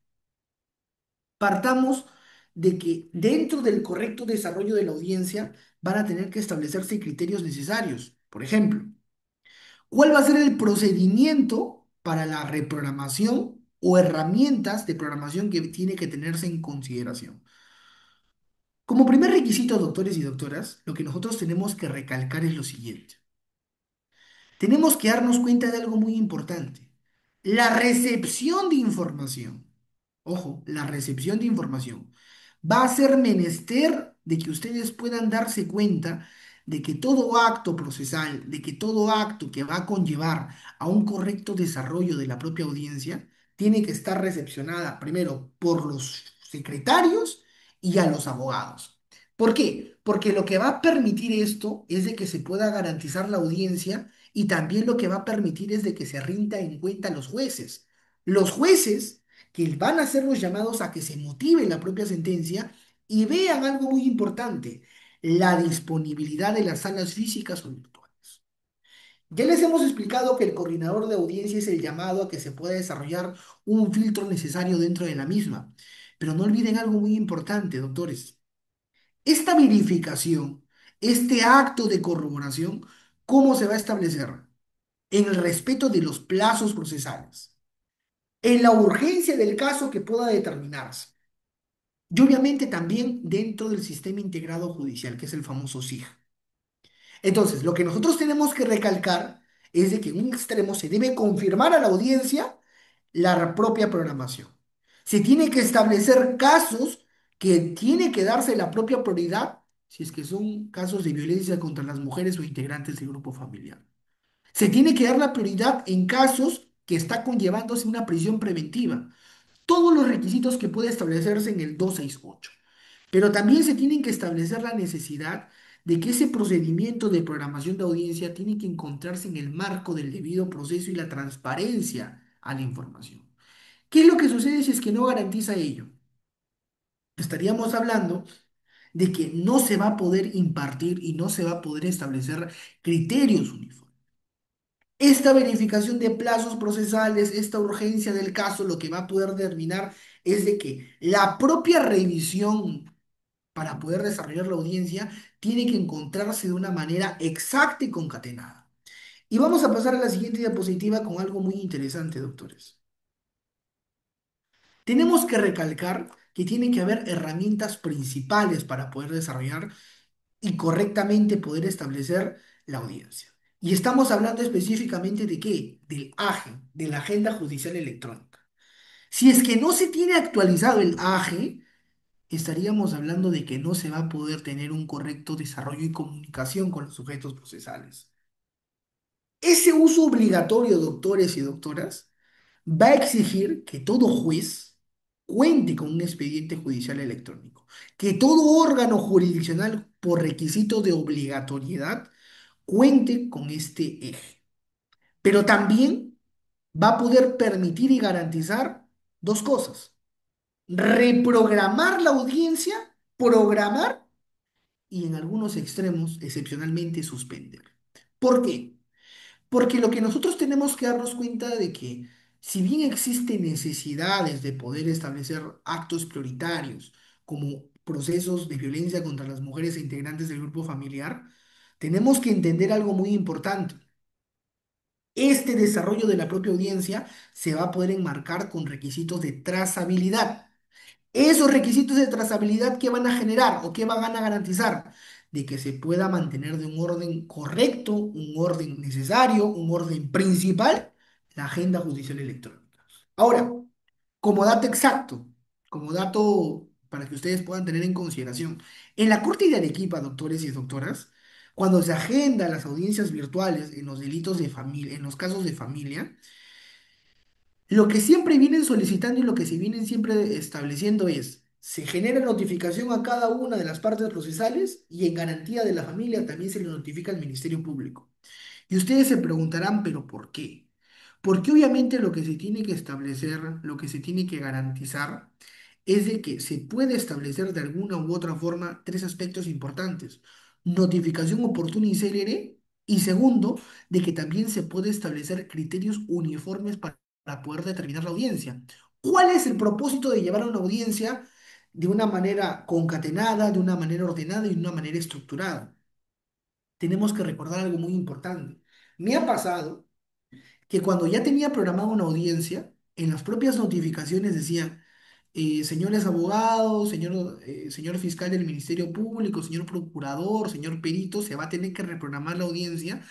Partamos de que dentro del correcto desarrollo de la audiencia van a tener que establecerse criterios necesarios. Por ejemplo, ¿cuál va a ser el procedimiento para la reprogramación o herramientas de programación que tiene que tenerse en consideración? Como primer requisito, doctores y doctoras, lo que nosotros tenemos que recalcar es lo siguiente. Tenemos que darnos cuenta de algo muy importante. La recepción de información. Ojo, la recepción de información. Va a ser menester de que ustedes puedan darse cuenta de que todo acto procesal, de que todo acto que va a conllevar a un correcto desarrollo de la propia audiencia, tiene que estar recepcionada primero por los secretarios y a los abogados. ¿Por qué? Porque lo que va a permitir esto es de que se pueda garantizar la audiencia y también lo que va a permitir es de que se rinda en cuenta a los jueces. Los jueces que van a ser los llamados a que se motive la propia sentencia y vean algo muy importante, la disponibilidad de las salas físicas o virtuales. Ya les hemos explicado que el coordinador de audiencia es el llamado a que se pueda desarrollar un filtro necesario dentro de la misma. Pero no olviden algo muy importante, doctores. Esta verificación, este acto de corroboración, ¿cómo se va a establecer? En el respeto de los plazos procesales, en la urgencia del caso que pueda determinarse y obviamente también dentro del sistema integrado judicial, que es el famoso SIJ. Entonces, lo que nosotros tenemos que recalcar es de que en un extremo se debe confirmar a la audiencia la propia programación. Se tiene que establecer casos que tiene que darse la propia prioridad si es que son casos de violencia contra las mujeres o integrantes del grupo familiar. Se tiene que dar la prioridad en casos que está conllevándose una prisión preventiva. Todos los requisitos que puede establecerse en el 268. Pero también se tienen que establecer la necesidad de que ese procedimiento de programación de audiencia tiene que encontrarse en el marco del debido proceso y la transparencia a la información. ¿Qué es lo que sucede si es que no garantiza ello? Estaríamos hablando de que no se va a poder impartir y no se va a poder establecer criterios uniformes. Esta verificación de plazos procesales, esta urgencia del caso, lo que va a poder determinar es de que la propia revisión para poder desarrollar la audiencia tiene que encontrarse de una manera exacta y concatenada. Y vamos a pasar a la siguiente diapositiva con algo muy interesante, doctores. Tenemos que recalcar que tiene que haber herramientas principales para poder desarrollar y correctamente poder establecer la audiencia. Y estamos hablando específicamente de qué? Del AGE, de la Agenda Judicial Electrónica. Si es que no se tiene actualizado el AGE, estaríamos hablando de que no se va a poder tener un correcto desarrollo y comunicación con los sujetos procesales. Ese uso obligatorio, doctores y doctoras, va a exigir que todo juez cuente con un expediente judicial electrónico, que todo órgano jurisdiccional por requisito de obligatoriedad cuente con este eje. Pero también va a poder permitir y garantizar dos cosas: reprogramar la audiencia, programar y en algunos extremos, excepcionalmente, suspender. ¿Por qué? Porque lo que nosotros tenemos que darnos cuenta de que si bien existen necesidades de poder establecer actos prioritarios como procesos de violencia contra las mujeres e integrantes del grupo familiar, tenemos que entender algo muy importante. Este desarrollo de la propia audiencia se va a poder enmarcar con requisitos de trazabilidad. Esos requisitos de trazabilidad, ¿qué van a generar o qué van a garantizar? De que se pueda mantener de un orden correcto, un orden necesario, un orden principal, la agenda judicial electrónica. Ahora, como dato exacto, como dato para que ustedes puedan tener en consideración, en la Corte de Arequipa, doctores y doctoras, cuando se agenda las audiencias virtuales en los delitos de familia, en los casos de familia, lo que siempre vienen solicitando y lo que se vienen siempre estableciendo es Se genera notificación a cada una de las partes procesales y en garantía de la familia también se le notifica al Ministerio Público. Y ustedes se preguntarán, ¿pero por qué? Porque obviamente lo que se tiene que establecer, lo que se tiene que garantizar, es de que se puede establecer de alguna u otra forma tres aspectos importantes. Notificación oportuna y célere, y segundo, de que también se puede establecer criterios uniformes para poder determinar la audiencia. ¿Cuál es el propósito de llevar a una audiencia de una manera concatenada, de una manera ordenada y de una manera estructurada? Tenemos que recordar algo muy importante. Me ha pasado que cuando ya tenía programada una audiencia, en las propias notificaciones decía, señores abogados, señor fiscal del Ministerio Público, señor procurador, señor perito, se va a tener que reprogramar la audiencia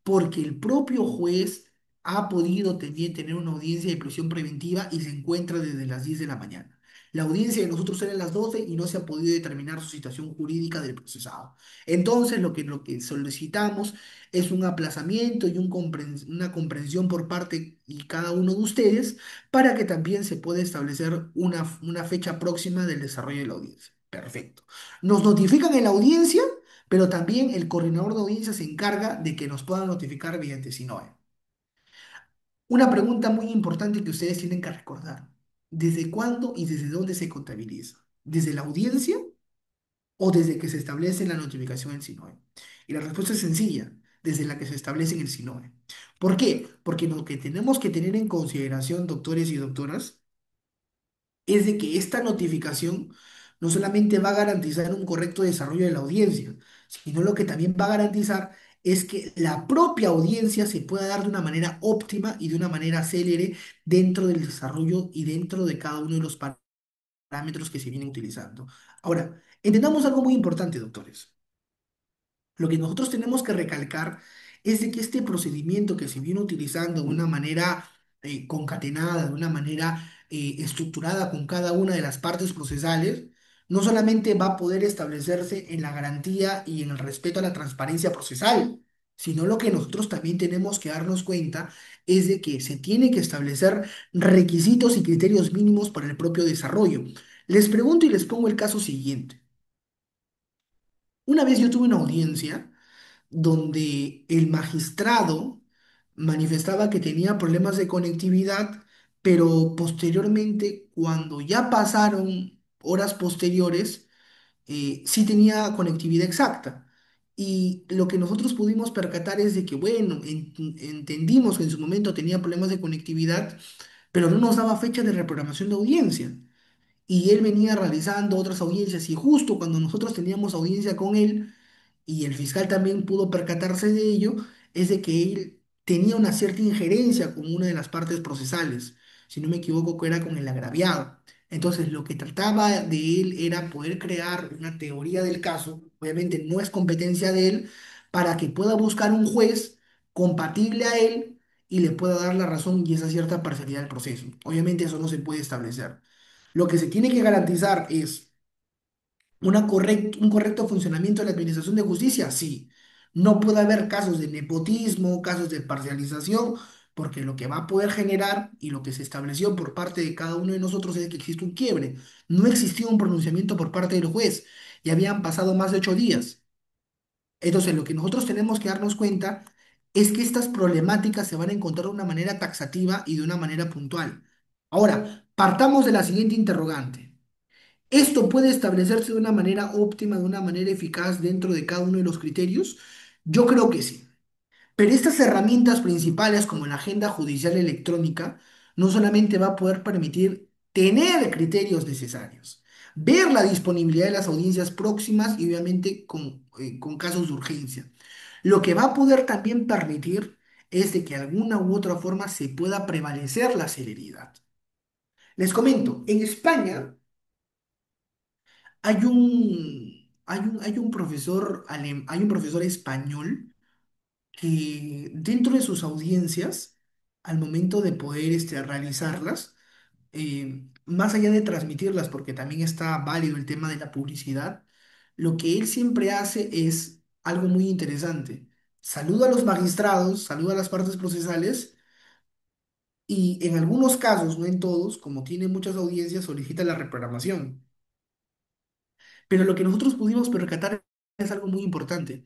porque el propio juez ha podido también tener una audiencia de prisión preventiva y se encuentra desde las 10 de la mañana. La audiencia de nosotros era a las 12 y no se ha podido determinar su situación jurídica del procesado. Entonces, lo que solicitamos es un aplazamiento y una comprensión por parte y cada uno de ustedes para que también se pueda establecer una fecha próxima del desarrollo de la audiencia. Perfecto. Nos notifican en la audiencia, pero también el coordinador de audiencia se encarga de que nos puedan notificar mediante SINOE. Una pregunta muy importante que ustedes tienen que recordar. ¿Desde cuándo y desde dónde se contabiliza? ¿Desde la audiencia o desde que se establece la notificación en SINOE? Y la respuesta es sencilla, desde la que se establece en el SINOE. ¿Por qué? Porque lo que tenemos que tener en consideración, doctores y doctoras, es de que esta notificación no solamente va a garantizar un correcto desarrollo de la audiencia, sino lo que también va a garantizar es que la propia audiencia se pueda dar de una manera óptima y de una manera célere dentro del desarrollo y dentro de cada uno de los parámetros que se vienen utilizando. Ahora, entendamos algo muy importante, doctores. Lo que nosotros tenemos que recalcar es de que este procedimiento que se viene utilizando de una manera concatenada, de una manera estructurada con cada una de las partes procesales, no solamente va a poder establecerse en la garantía y en el respeto a la transparencia procesal, sino lo que nosotros también tenemos que darnos cuenta es de que se tiene que establecer requisitos y criterios mínimos para el propio desarrollo. Les pregunto y les pongo el caso siguiente. Una vez yo tuve una audiencia donde el magistrado manifestaba que tenía problemas de conectividad, pero posteriormente, cuando ya pasaron horas posteriores, sí tenía conectividad exacta. Y lo que nosotros pudimos percatar es de que, bueno, entendimos que en su momento tenía problemas de conectividad, pero no nos daba fecha de reprogramación de audiencia y él venía realizando otras audiencias y justo cuando nosotros teníamos audiencia con él y el fiscal también pudo percatarse de ello, es de que él tenía una cierta injerencia con una de las partes procesales, si no me equivoco que era con el agraviado. Entonces lo que trataba de él era poder crear una teoría del caso, obviamente no es competencia de él, para que pueda buscar un juez compatible a él y le pueda dar la razón y esa cierta parcialidad del proceso. Obviamente eso no se puede establecer. Lo que se tiene que garantizar es un correcto funcionamiento de la administración de justicia, sí. No puede haber casos de nepotismo, casos de parcialización, porque lo que va a poder generar y lo que se estableció por parte de cada uno de nosotros es que existe un quiebre. No existió un pronunciamiento por parte del juez y habían pasado más de 8 días. Entonces, lo que nosotros tenemos que darnos cuenta es que estas problemáticas se van a encontrar de una manera taxativa y de una manera puntual. Ahora, partamos de la siguiente interrogante. ¿Esto puede establecerse de una manera óptima, de una manera eficaz dentro de cada uno de los criterios? Yo creo que sí. Pero estas herramientas principales como la agenda judicial electrónica no solamente va a poder permitir tener criterios necesarios, ver la disponibilidad de las audiencias próximas y obviamente con casos de urgencia. Lo que va a poder también permitir es de que de alguna u otra forma se pueda prevalecer la celeridad. Les comento, en España hay un profesor español que dentro de sus audiencias, al momento de poder realizarlas, más allá de transmitirlas, porque también está válido el tema de la publicidad, lo que él siempre hace es algo muy interesante. Saluda a los magistrados, saluda a las partes procesales y en algunos casos, no en todos, como tiene muchas audiencias, solicita la reprogramación. Pero lo que nosotros pudimos percatar es algo muy importante,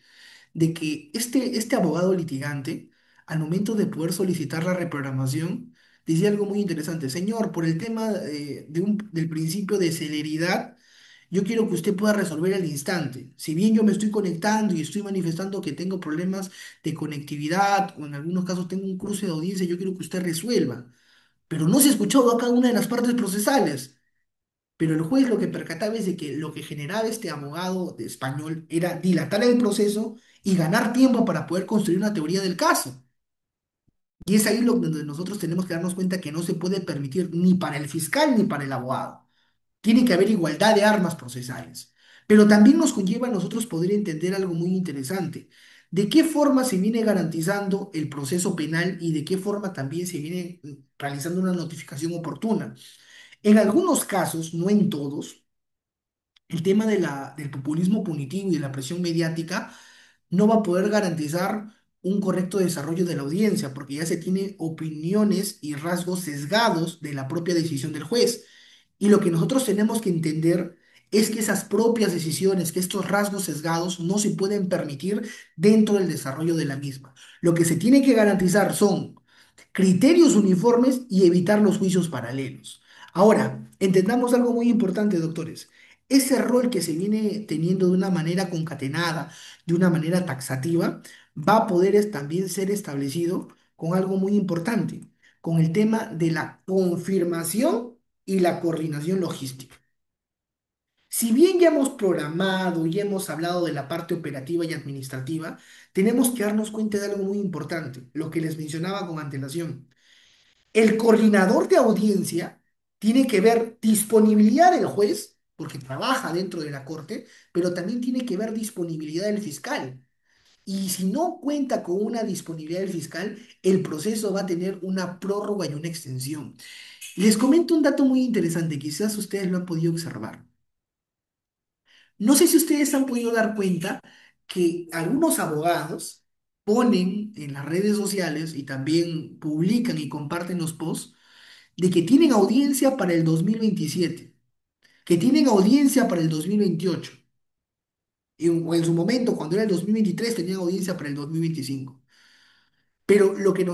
de que este abogado litigante, al momento de poder solicitar la reprogramación, decía algo muy interesante. Señor, por el tema del principio de celeridad, yo quiero que usted pueda resolver al instante. Si bien yo me estoy conectando y estoy manifestando que tengo problemas de conectividad o en algunos casos tengo un cruce de audiencia, yo quiero que usted resuelva. Pero no se ha escuchado a cada una de las partes procesales. Pero el juez lo que percataba es de que lo que generaba este abogado de español era dilatar el proceso y ganar tiempo para poder construir una teoría del caso. Y es ahí donde nosotros tenemos que darnos cuenta que no se puede permitir ni para el fiscal ni para el abogado. Tiene que haber igualdad de armas procesales. Pero también nos conlleva a nosotros poder entender algo muy interesante. ¿De qué forma se viene garantizando el proceso penal y de qué forma también se viene realizando una notificación oportuna? En algunos casos, no en todos, el tema del populismo punitivo y de la presión mediática no va a poder garantizar un correcto desarrollo de la audiencia, porque ya se tiene opiniones y rasgos sesgados de la propia decisión del juez. Y lo que nosotros tenemos que entender es que esas propias decisiones, que estos rasgos sesgados no se pueden permitir dentro del desarrollo de la misma. Lo que se tiene que garantizar son criterios uniformes y evitar los juicios paralelos. Ahora, entendamos algo muy importante, doctores. Ese rol que se viene teniendo de una manera concatenada, de una manera taxativa, va a poder también ser establecido con algo muy importante, con el tema de la confirmación y la coordinación logística. Si bien ya hemos programado y hemos hablado de la parte operativa y administrativa, tenemos que darnos cuenta de algo muy importante, lo que les mencionaba con antelación. El coordinador de audiencia tiene que ver disponibilidad del juez, porque trabaja dentro de la corte, pero también tiene que ver disponibilidad del fiscal. Y si no cuenta con una disponibilidad del fiscal, el proceso va a tener una prórroga y una extensión. Les comento un dato muy interesante, quizás ustedes lo han podido observar. No sé si ustedes han podido dar cuenta que algunos abogados ponen en las redes sociales y también publican y comparten los posts de que tienen audiencia para el 2027, que tienen audiencia para el 2028, o en su momento, cuando era el 2023, tenían audiencia para el 2025. Pero lo que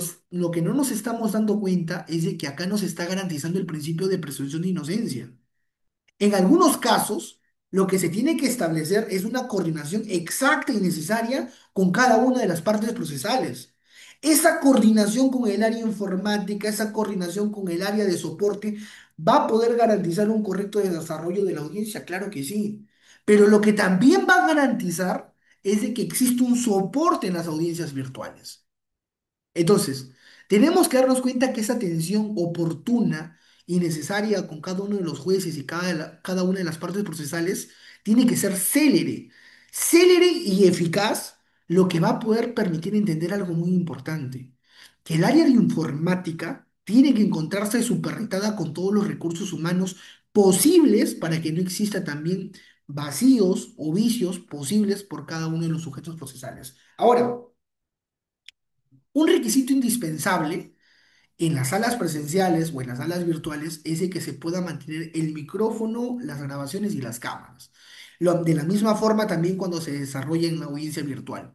no nos estamos dando cuenta es de que acá nos está garantizando el principio de presunción de inocencia. En algunos casos, lo que se tiene que establecer es una coordinación exacta y necesaria con cada una de las partes procesales. Esa coordinación con el área informática, esa coordinación con el área de soporte, ¿va a poder garantizar un correcto desarrollo de la audiencia? Claro que sí. Pero lo que también va a garantizar es de que existe un soporte en las audiencias virtuales. Entonces, tenemos que darnos cuenta que esa atención oportuna y necesaria con cada uno de los jueces y cada una de las partes procesales tiene que ser célere, célere y eficaz, lo que va a poder permitir entender algo muy importante, que el área de informática tiene que encontrarse superretada con todos los recursos humanos posibles para que no exista también vacíos o vicios posibles por cada uno de los sujetos procesales. Ahora, un requisito indispensable en las salas presenciales o en las salas virtuales es de que se pueda mantener el micrófono, las grabaciones y las cámaras. De la misma forma también cuando se desarrolla en la audiencia virtual.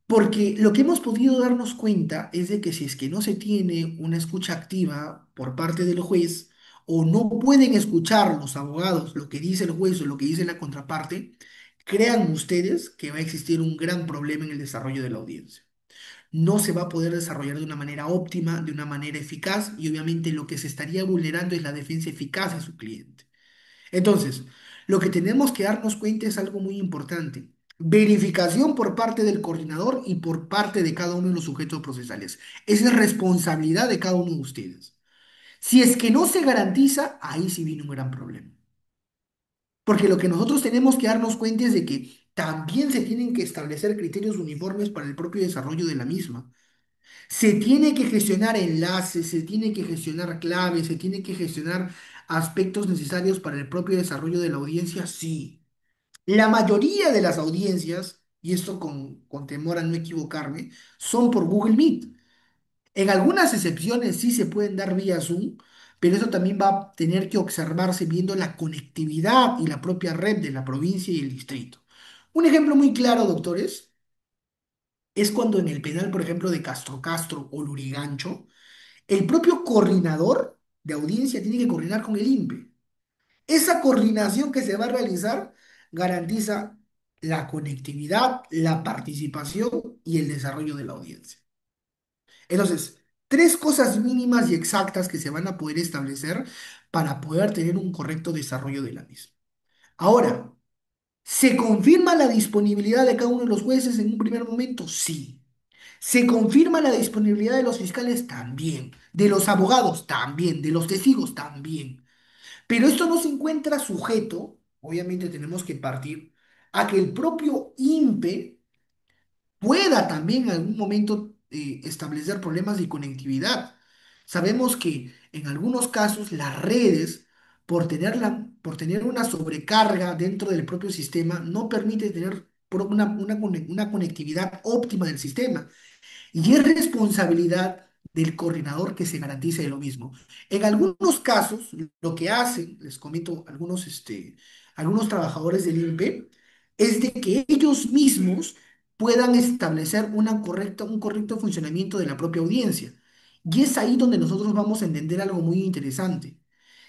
Porque lo que hemos podido darnos cuenta es de que si es que no se tiene una escucha activa por parte del juez o no pueden escuchar los abogados lo que dice el juez o lo que dice la contraparte, crean ustedes que va a existir un gran problema en el desarrollo de la audiencia. No se va a poder desarrollar de una manera óptima, de una manera eficaz, y obviamente lo que se estaría vulnerando es la defensa eficaz de su cliente. Entonces, lo que tenemos que darnos cuenta es algo muy importante. Verificación por parte del coordinador y por parte de cada uno de los sujetos procesales. Esa es responsabilidad de cada uno de ustedes. Si es que no se garantiza, ahí sí viene un gran problema. Porque lo que nosotros tenemos que darnos cuenta es de que también se tienen que establecer criterios uniformes para el propio desarrollo de la misma. Se tiene que gestionar enlaces, se tiene que gestionar claves, se tiene que gestionar aspectos necesarios para el propio desarrollo de la audiencia, sí. La mayoría de las audiencias, y esto con temor a no equivocarme, son por Google Meet. En algunas excepciones sí se pueden dar vía Zoom, pero eso también va a tener que observarse viendo la conectividad y la propia red de la provincia y el distrito. Un ejemplo muy claro, doctores, es cuando en el penal, por ejemplo, de Castro Castro o Lurigancho, el propio coordinador de audiencia tiene que coordinar con el INPE. Esa coordinación que se va a realizar garantiza la conectividad, la participación y el desarrollo de la audiencia. Entonces, tres cosas mínimas y exactas que se van a poder establecer para poder tener un correcto desarrollo de la misma. Ahora, ¿se confirma la disponibilidad de cada uno de los jueces en un primer momento? Sí. ¿Se confirma la disponibilidad de los fiscales? También. ¿De los abogados? También. ¿De los testigos? También. Pero esto no se encuentra sujeto, obviamente tenemos que partir, a que el propio INPE pueda también en algún momento establecer problemas de conectividad. Sabemos que en algunos casos las redes, por tener una sobrecarga dentro del propio sistema, no permite tener una conectividad óptima del sistema. Y es responsabilidad del coordinador que se garantice lo mismo. En algunos casos, lo que hacen, les comento algunos trabajadores del INPE, es de que ellos mismos puedan establecer un correcto funcionamiento de la propia audiencia. Y es ahí donde nosotros vamos a entender algo muy interesante,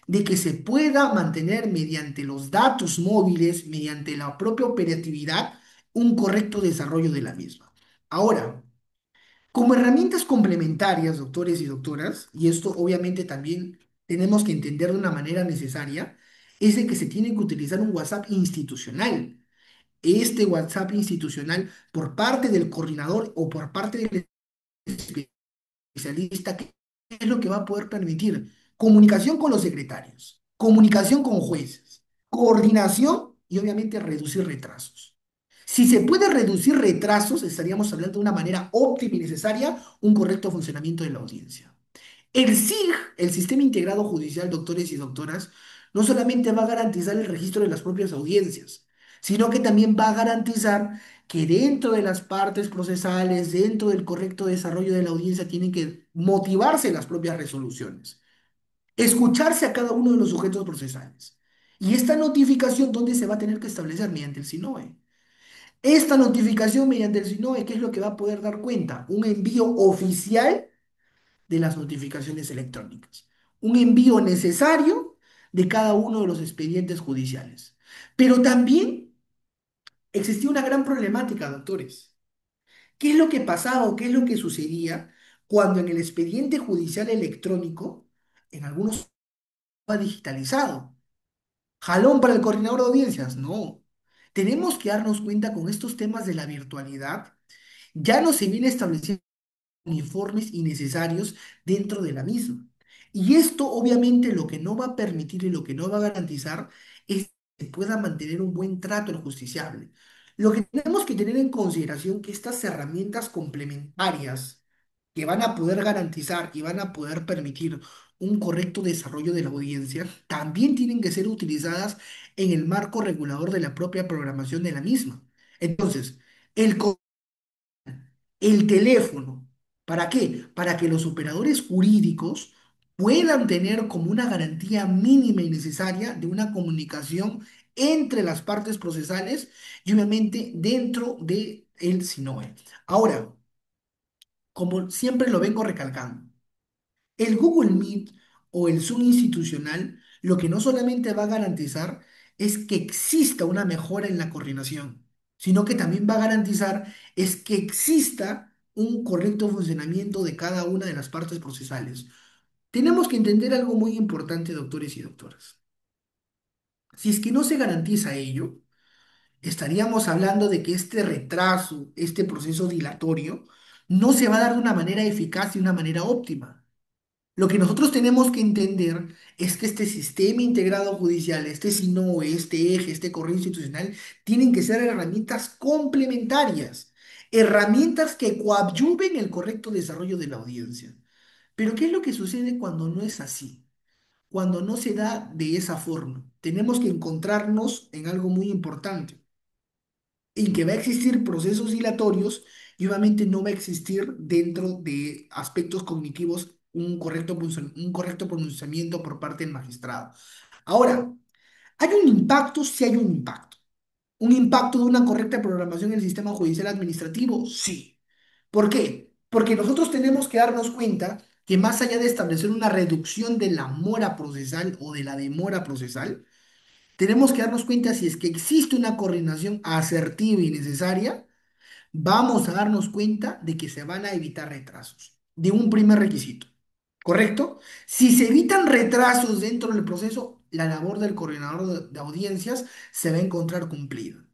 de que se pueda mantener mediante los datos móviles, mediante la propia operatividad, un correcto desarrollo de la misma. Ahora, como herramientas complementarias, doctores y doctoras, y esto obviamente también tenemos que entender de una manera necesaria, es de que se tiene que utilizar un WhatsApp institucional. Este WhatsApp institucional por parte del coordinador o por parte del especialista, ¿qué es lo que va a poder permitir? Comunicación con los secretarios, comunicación con jueces, coordinación y obviamente reducir retrasos. Si se puede reducir retrasos, estaríamos hablando de una manera óptima y necesaria un correcto funcionamiento de la audiencia. El SIG, el Sistema Integrado Judicial, doctores y doctoras, no solamente va a garantizar el registro de las propias audiencias, sino que también va a garantizar que dentro de las partes procesales, dentro del correcto desarrollo de la audiencia, tienen que motivarse las propias resoluciones, escucharse a cada uno de los sujetos procesales. Y esta notificación, ¿dónde se va a tener que establecer? Mediante el SINOE. Esta notificación mediante el SINOE, ¿qué es lo que va a poder dar cuenta? Un envío oficial de las notificaciones electrónicas. Un envío necesario de cada uno de los expedientes judiciales. Pero también existía una gran problemática, doctores. ¿Qué es lo que pasaba o qué es lo que sucedía cuando en el expediente judicial electrónico, en algunos estaba digitalizado? Jalón para el coordinador de audiencias. No. Tenemos que darnos cuenta con estos temas de la virtualidad. Ya no se viene estableciendo uniformes innecesarios dentro de la misma. Y esto obviamente lo que no va a permitir y lo que no va a garantizar es que pueda mantener un buen trato el justiciable. Lo que tenemos que tener en consideración que estas herramientas complementarias que van a poder garantizar y van a poder permitir un correcto desarrollo de la audiencia, también tienen que ser utilizadas en el marco regulador de la propia programación de la misma. Entonces, el el teléfono. ¿Para qué? Para que los operadores jurídicos puedan tener como una garantía mínima y necesaria de una comunicación entre las partes procesales y obviamente dentro de el SINOE. Ahora, como siempre lo vengo recalcando, el Google Meet o el Zoom institucional lo que no solamente va a garantizar es que exista una mejora en la coordinación, sino que también va a garantizar es que exista un correcto funcionamiento de cada una de las partes procesales. Tenemos que entender algo muy importante, doctores y doctoras. Si es que no se garantiza ello, estaríamos hablando de que este retraso, este proceso dilatorio, no se va a dar de una manera eficaz y una manera óptima. Lo que nosotros tenemos que entender es que este sistema integrado judicial, este SINOE, este eje, este correo institucional, tienen que ser herramientas complementarias, herramientas que coadyuven el correcto desarrollo de la audiencia. Pero ¿qué es lo que sucede cuando no es así? Cuando no se da de esa forma. Tenemos que encontrarnos en algo muy importante, en que va a existir procesos dilatorios y obviamente no va a existir dentro de aspectos cognitivos un correcto pronunciamiento por parte del magistrado. Ahora, ¿hay un impacto? Sí hay un impacto. ¿Un impacto de una correcta programación en el sistema judicial administrativo? Sí. ¿Por qué? Porque nosotros tenemos que darnos cuenta que más allá de establecer una reducción de la mora procesal o de la demora procesal, tenemos que darnos cuenta si es que existe una coordinación asertiva y necesaria, vamos a darnos cuenta de que se van a evitar retrasos, de un primer requisito, ¿correcto? Si se evitan retrasos dentro del proceso, la labor del coordinador de audiencias se va a encontrar cumplida.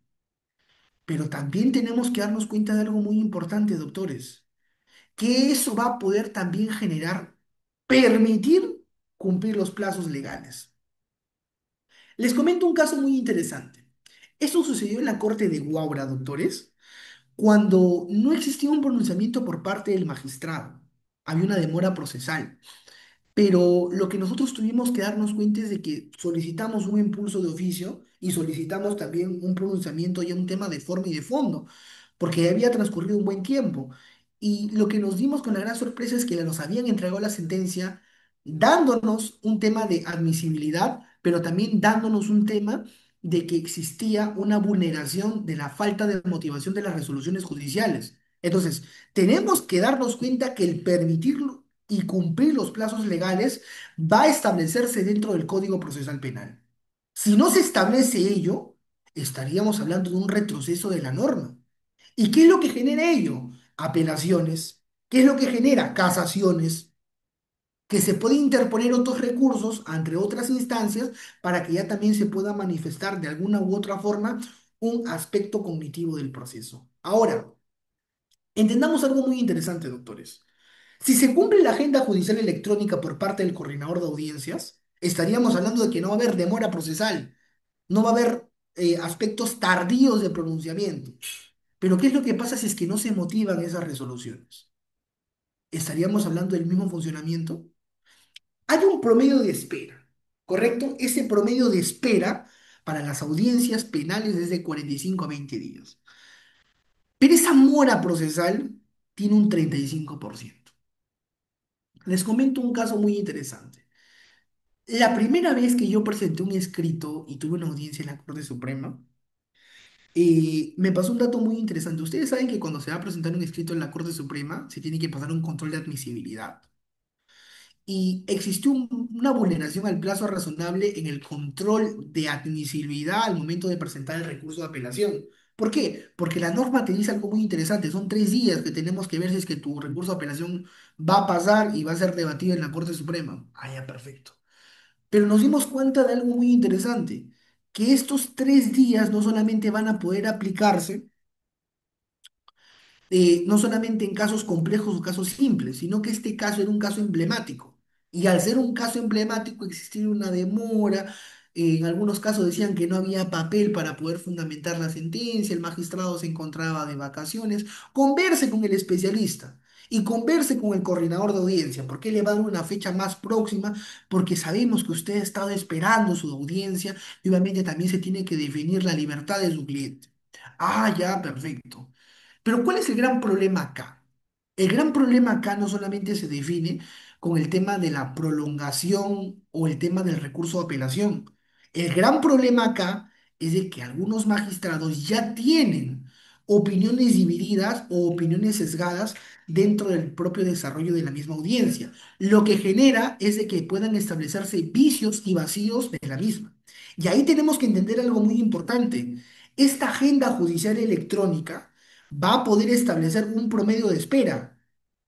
Pero también tenemos que darnos cuenta de algo muy importante, doctores, que eso va a poder también permitir cumplir los plazos legales. Les comento un caso muy interesante. Esto sucedió en la corte de Guaura, doctores, cuando no existía un pronunciamiento por parte del magistrado. Había una demora procesal. Pero lo que nosotros tuvimos que darnos cuenta es de que solicitamos un impulso de oficio y solicitamos también un pronunciamiento y un tema de forma y de fondo, porque ya había transcurrido un buen tiempo. Y lo que nos dimos con la gran sorpresa es que nos habían entregado la sentencia dándonos un tema de admisibilidad, pero también dándonos un tema de que existía una vulneración de la falta de motivación de las resoluciones judiciales. Entonces, tenemos que darnos cuenta que el permitirlo y cumplir los plazos legales va a establecerse dentro del Código Procesal Penal. Si no se establece ello, estaríamos hablando de un retroceso de la norma. ¿Y qué es lo que genera ello? Apelaciones. ¿Qué es lo que genera? Casaciones, que se pueden interponer otros recursos ante otras instancias para que ya también se pueda manifestar de alguna u otra forma un aspecto cognitivo del proceso. Ahora, entendamos algo muy interesante, doctores. Si se cumple la agenda judicial electrónica por parte del coordinador de audiencias, estaríamos hablando de que no va a haber demora procesal, no va a haber aspectos tardíos de pronunciamiento. Pero ¿qué es lo que pasa si es que no se motivan esas resoluciones? ¿Estaríamos hablando del mismo funcionamiento? Hay un promedio de espera, ¿correcto? Ese promedio de espera para las audiencias penales es de 45 a 20 días. Pero esa mora procesal tiene un 35%. Les comento un caso muy interesante. La primera vez que yo presenté un escrito y tuve una audiencia en la Corte Suprema, me pasó un dato muy interesante. Ustedes saben que cuando se va a presentar un escrito en la Corte Suprema, se tiene que pasar un control de admisibilidad. Y existió una vulneración al plazo razonable en el control de admisibilidad al momento de presentar el recurso de apelación. ¿Por qué? Porque la norma te dice algo muy interesante. Son 3 días que tenemos que ver si es que tu recurso de apelación va a pasar y va a ser debatido en la Corte Suprema. Ah, ya, perfecto. Pero nos dimos cuenta de algo muy interesante, que estos 3 días no solamente van a poder aplicarse, no solamente en casos complejos o casos simples, sino que este caso era un caso emblemático. Y al ser un caso emblemático, existía una demora. En algunos casos decían que no había papel para poder fundamentar la sentencia, el magistrado se encontraba de vacaciones. Converse con el especialista y converse con el coordinador de audiencia, porque le va a dar una fecha más próxima, porque sabemos que usted ha estado esperando su audiencia y obviamente también se tiene que definir la libertad de su cliente. Ah, ya, perfecto. Pero ¿cuál es el gran problema acá? El gran problema acá no solamente se define con el tema de la prolongación o el tema del recurso de apelación. El gran problema acá es de que algunos magistrados ya tienen opiniones divididas o opiniones sesgadas dentro del propio desarrollo de la misma audiencia. Lo que genera es de que puedan establecerse vicios y vacíos de la misma. Y ahí tenemos que entender algo muy importante. Esta agenda judicial electrónica va a poder establecer un promedio de espera.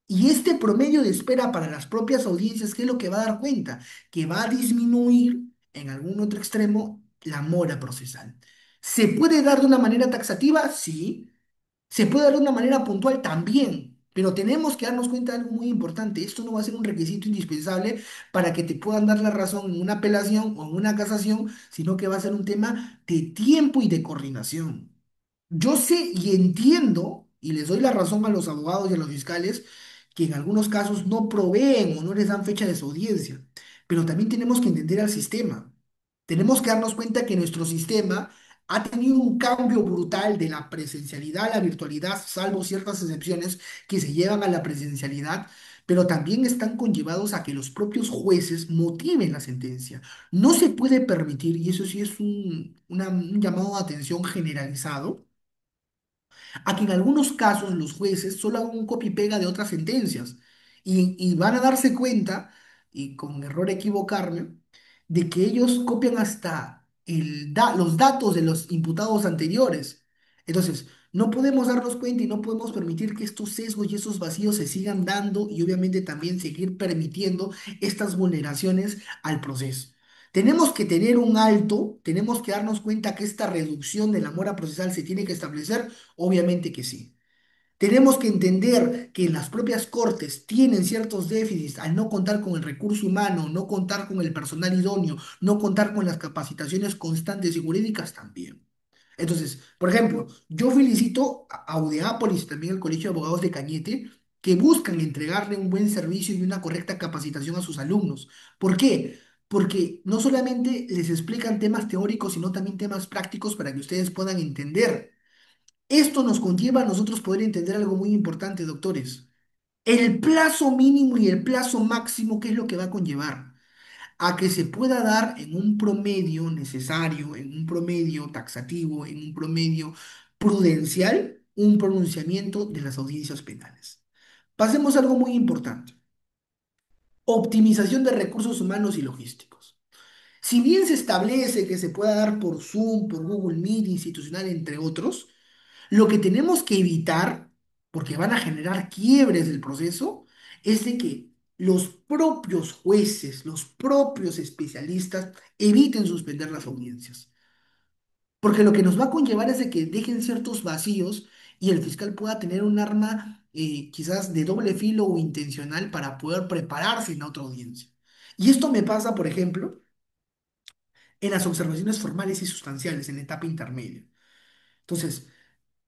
Y este promedio de espera para las propias audiencias, ¿qué es lo que va a dar cuenta? Que va a disminuir en algún otro extremo la mora procesal. ¿Se puede dar de una manera taxativa? Sí. ¿Se puede dar de una manera puntual? También. Pero tenemos que darnos cuenta de algo muy importante. Esto no va a ser un requisito indispensable para que te puedan dar la razón en una apelación o en una casación, sino que va a ser un tema de tiempo y de coordinación. Yo sé y entiendo, y les doy la razón a los abogados y a los fiscales, que en algunos casos no proveen o no les dan fecha de su audiencia, pero también tenemos que entender al sistema. Tenemos que darnos cuenta que nuestro sistema ha tenido un cambio brutal de la presencialidad a la virtualidad, salvo ciertas excepciones que se llevan a la presencialidad, pero también están conllevados a que los propios jueces motiven la sentencia. No se puede permitir, y eso sí es un llamado de atención generalizado, a que en algunos casos los jueces solo hagan un copy-pega de otras sentencias y van a darse cuenta, y con error equivocarme, de que ellos copian hasta los datos de los imputados anteriores. Entonces, no podemos darnos cuenta y no podemos permitir que estos sesgos y esos vacíos se sigan dando y obviamente también seguir permitiendo estas vulneraciones al proceso. Tenemos que tener un alto, tenemos que darnos cuenta que esta reducción de la mora procesal se tiene que establecer. Obviamente que sí. Tenemos que entender que las propias cortes tienen ciertos déficits al no contar con el recurso humano, no contar con el personal idóneo, no contar con las capacitaciones constantes y jurídicas también. Entonces, por ejemplo, yo felicito a Audeápolis y también al Colegio de Abogados de Cañete que buscan entregarle un buen servicio y una correcta capacitación a sus alumnos. ¿Por qué? Porque no solamente les explican temas teóricos, sino también temas prácticos para que ustedes puedan entender. Esto nos conlleva a nosotros poder entender algo muy importante, doctores. El plazo mínimo y el plazo máximo, ¿qué es lo que va a conllevar? A que se pueda dar en un promedio necesario, en un promedio taxativo, en un promedio prudencial, un pronunciamiento de las audiencias penales. Pasemos a algo muy importante. Optimización de recursos humanos y logísticos. Si bien se establece que se pueda dar por Zoom, por Google Meet institucional, entre otros, lo que tenemos que evitar, porque van a generar quiebres del proceso, es de que los propios jueces, los propios especialistas eviten suspender las audiencias. Porque lo que nos va a conllevar es de que dejen ciertos vacíos y el fiscal pueda tener un arma quizás de doble filo o intencional para poder prepararse en la otra audiencia. Y esto me pasa, por ejemplo, en las observaciones formales y sustanciales en la etapa intermedia. Entonces,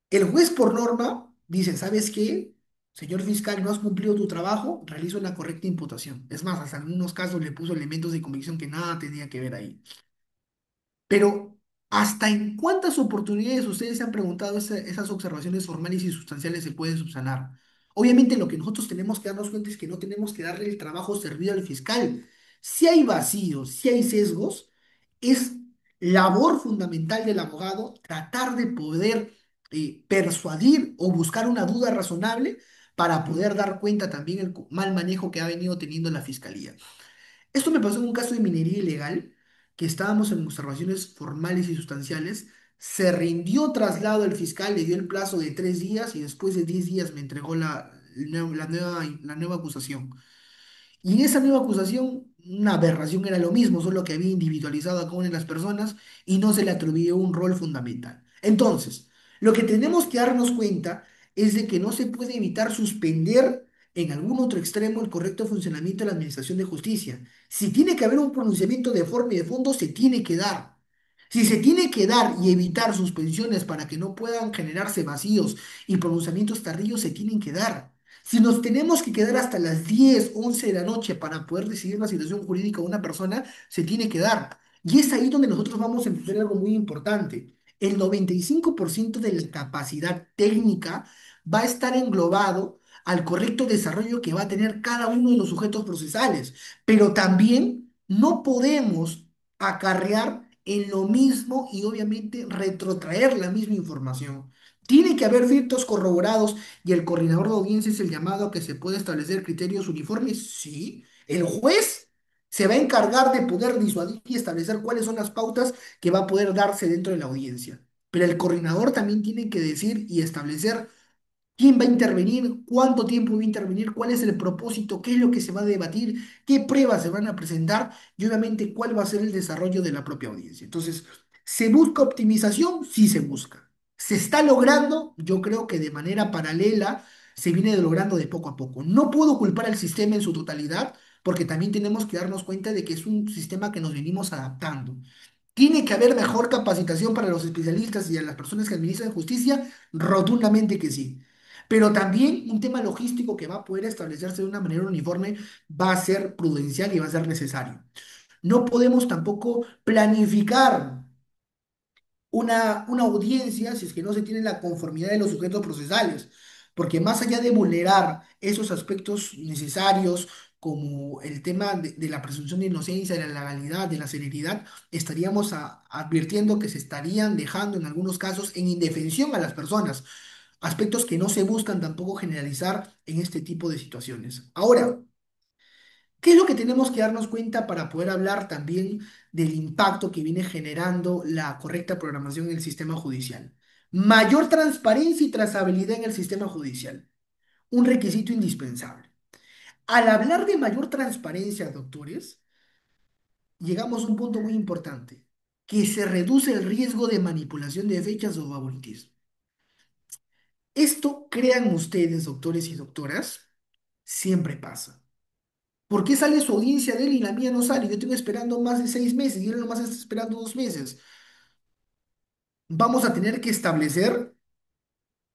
el juez por norma dice, ¿sabes qué? Señor fiscal, no has cumplido tu trabajo, realizo la correcta imputación. Es más, hasta en algunos casos le puso elementos de convicción que nada tenía que ver ahí. Pero, ¿hasta en cuántas oportunidades ustedes se han preguntado esas observaciones formales y sustanciales se pueden subsanar? Obviamente lo que nosotros tenemos que darnos cuenta es que no tenemos que darle el trabajo servido al fiscal. Si hay vacíos, si hay sesgos, es labor fundamental del abogado tratar de poder persuadir o buscar una duda razonable para poder dar cuenta también el mal manejo que ha venido teniendo la fiscalía. Esto me pasó en un caso de minería ilegal, que estábamos en observaciones formales y sustanciales. Se rindió traslado al fiscal, le dio el plazo de 3 días y después de 10 días me entregó la nueva acusación. Y en esa nueva acusación, una aberración era lo mismo, solo que había individualizado a cada una de las personas y no se le atribuyó un rol fundamental. Entonces, lo que tenemos que darnos cuenta es de que no se puede evitar suspender en algún otro extremo el correcto funcionamiento de la Administración de Justicia. Si tiene que haber un pronunciamiento de forma y de fondo, se tiene que dar. Si se tiene que dar y evitar suspensiones para que no puedan generarse vacíos y pronunciamientos tardíos, se tienen que dar. Si nos tenemos que quedar hasta las 10 11 de la noche para poder decidir la situación jurídica de una persona, se tiene que dar. Y es ahí donde nosotros vamos a entender algo muy importante. El 95% de la capacidad técnica va a estar englobado al correcto desarrollo que va a tener cada uno de los sujetos procesales, pero también no podemos acarrear en lo mismo y obviamente retrotraer la misma información. Tiene que haber filtros corroborados y el coordinador de audiencia es el llamado a que se pueda establecer criterios uniformes. Sí, el juez se va a encargar de poder disuadir y establecer cuáles son las pautas que va a poder darse dentro de la audiencia. Pero el coordinador también tiene que decir y establecer quién va a intervenir, cuánto tiempo va a intervenir, cuál es el propósito, qué es lo que se va a debatir, qué pruebas se van a presentar y obviamente cuál va a ser el desarrollo de la propia audiencia. Entonces, ¿se busca optimización? Sí se busca. ¿Se está logrando? Yo creo que de manera paralela se viene logrando de poco a poco. No puedo culpar al sistema en su totalidad porque también tenemos que darnos cuenta de que es un sistema que nos venimos adaptando. ¿Tiene que haber mejor capacitación para los especialistas y a las personas que administran justicia? Rotundamente que sí. Pero también un tema logístico que va a poder establecerse de una manera uniforme va a ser prudencial y va a ser necesario. No podemos tampoco planificar una audiencia si es que no se tiene la conformidad de los sujetos procesales. porque más allá de vulnerar esos aspectos necesarios, como el tema de la presunción de inocencia, de la legalidad, de la celeridad, estaríamos advirtiendo que se estarían dejando en algunos casos en indefensión a las personas, aspectos que no se buscan tampoco generalizar en este tipo de situaciones. Ahora, ¿qué es lo que tenemos que darnos cuenta para poder hablar también del impacto que viene generando la correcta programación en el sistema judicial? Mayor transparencia y trazabilidad en el sistema judicial, un requisito indispensable. Al hablar de mayor transparencia, doctores, llegamos a un punto muy importante, que se reduce el riesgo de manipulación de fechas o favoritismo. Esto, crean ustedes, doctores y doctoras, siempre pasa. ¿Por qué sale su audiencia de él y la mía no sale? Yo tengo esperando más de 6 meses y él nomás está esperando 2 meses. Vamos a tener que establecer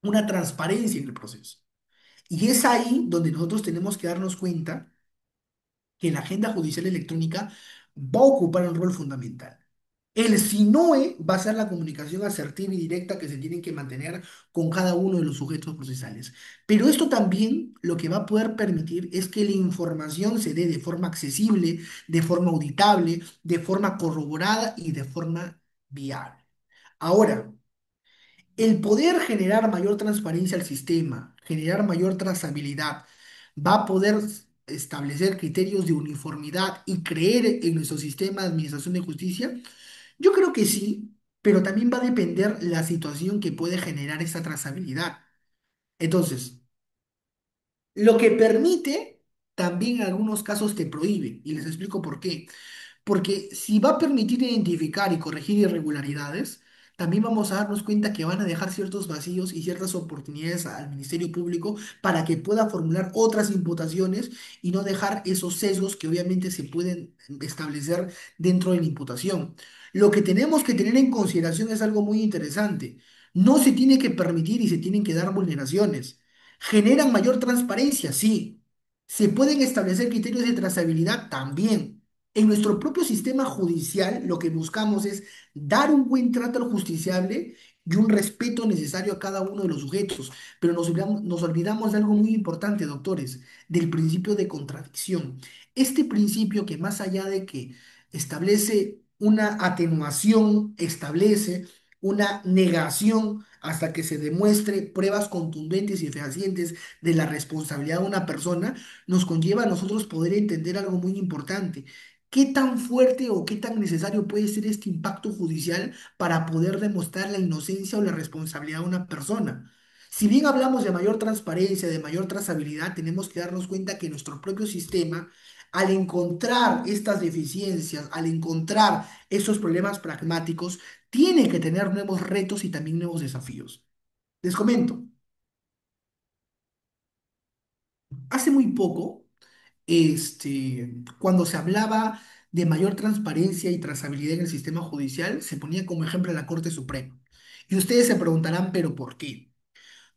una transparencia en el proceso. Y es ahí donde nosotros tenemos que darnos cuenta que la agenda judicial electrónica va a ocupar un rol fundamental. El SINOE va a ser la comunicación asertiva y directa que se tienen que mantener con cada uno de los sujetos procesales. Pero esto también lo que va a poder permitir es que la información se dé de forma accesible, de forma auditable, de forma corroborada y de forma viable. Ahora, el poder generar mayor transparencia al sistema, generar mayor trazabilidad, va a poder establecer criterios de uniformidad y creer en nuestro sistema de administración de justicia. Yo creo que sí, pero también va a depender la situación que puede generar esa trazabilidad. Entonces, lo que permite, también en algunos casos te prohíbe, y les explico por qué. Porque si va a permitir identificar y corregir irregularidades, también vamos a darnos cuenta que van a dejar ciertos vacíos y ciertas oportunidades al Ministerio Público para que pueda formular otras imputaciones y no dejar esos sesgos que obviamente se pueden establecer dentro de la imputación. Lo que tenemos que tener en consideración es algo muy interesante. No se tiene que permitir y se tienen que dar vulneraciones. ¿Generan mayor transparencia? Sí. ¿Se pueden establecer criterios de trazabilidad? También. En nuestro propio sistema judicial, lo que buscamos es dar un buen trato al justiciable y un respeto necesario a cada uno de los sujetos. Pero nos olvidamos de algo muy importante, doctores, del principio de contradicción. Este principio que más allá de que establece una atenuación, establece una negación hasta que se demuestre pruebas contundentes y fehacientes de la responsabilidad de una persona, nos conlleva a nosotros poder entender algo muy importante. ¿Qué tan fuerte o qué tan necesario puede ser este impacto judicial para poder demostrar la inocencia o la responsabilidad de una persona? Si bien hablamos de mayor transparencia, de mayor trazabilidad, tenemos que darnos cuenta que nuestro propio sistema, al encontrar estas deficiencias, al encontrar esos problemas pragmáticos, tiene que tener nuevos retos y también nuevos desafíos. Les comento, hace muy poco, cuando se hablaba de mayor transparencia y trazabilidad en el sistema judicial, se ponía como ejemplo a la Corte Suprema. Y ustedes se preguntarán, ¿pero por qué?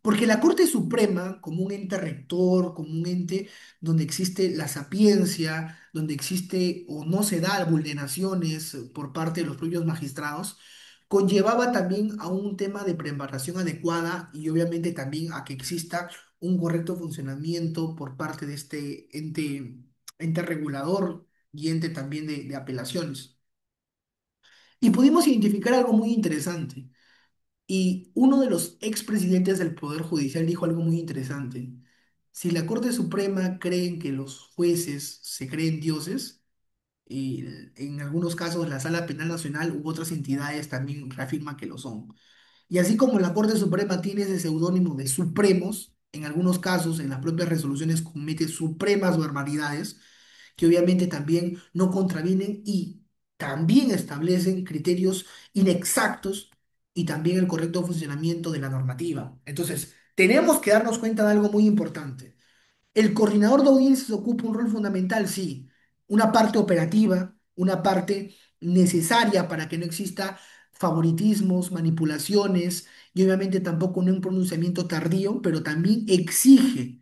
Porque la Corte Suprema, como un ente rector, como un ente donde existe la sapiencia, donde existe o no se da vulneraciones por parte de los propios magistrados, conllevaba también a un tema de preparación adecuada y obviamente también a que exista un correcto funcionamiento por parte de este ente regulador y ente también de apelaciones. Y pudimos identificar algo muy interesante. Y uno de los expresidentes del Poder Judicial dijo algo muy interesante. Si la Corte Suprema creen que los jueces se creen dioses, y en algunos casos la Sala Penal Nacional u otras entidades también reafirman que lo son. Y así como la Corte Suprema tiene ese seudónimo de supremos, en algunos casos en las propias resoluciones comete supremas barbaridades, que obviamente también no contravienen y también establecen criterios inexactos y también el correcto funcionamiento de la normativa. Entonces, tenemos que darnos cuenta de algo muy importante. El coordinador de audiencias ocupa un rol fundamental, sí, una parte operativa, una parte necesaria para que no exista favoritismos, manipulaciones y obviamente tampoco un pronunciamiento tardío, pero también exige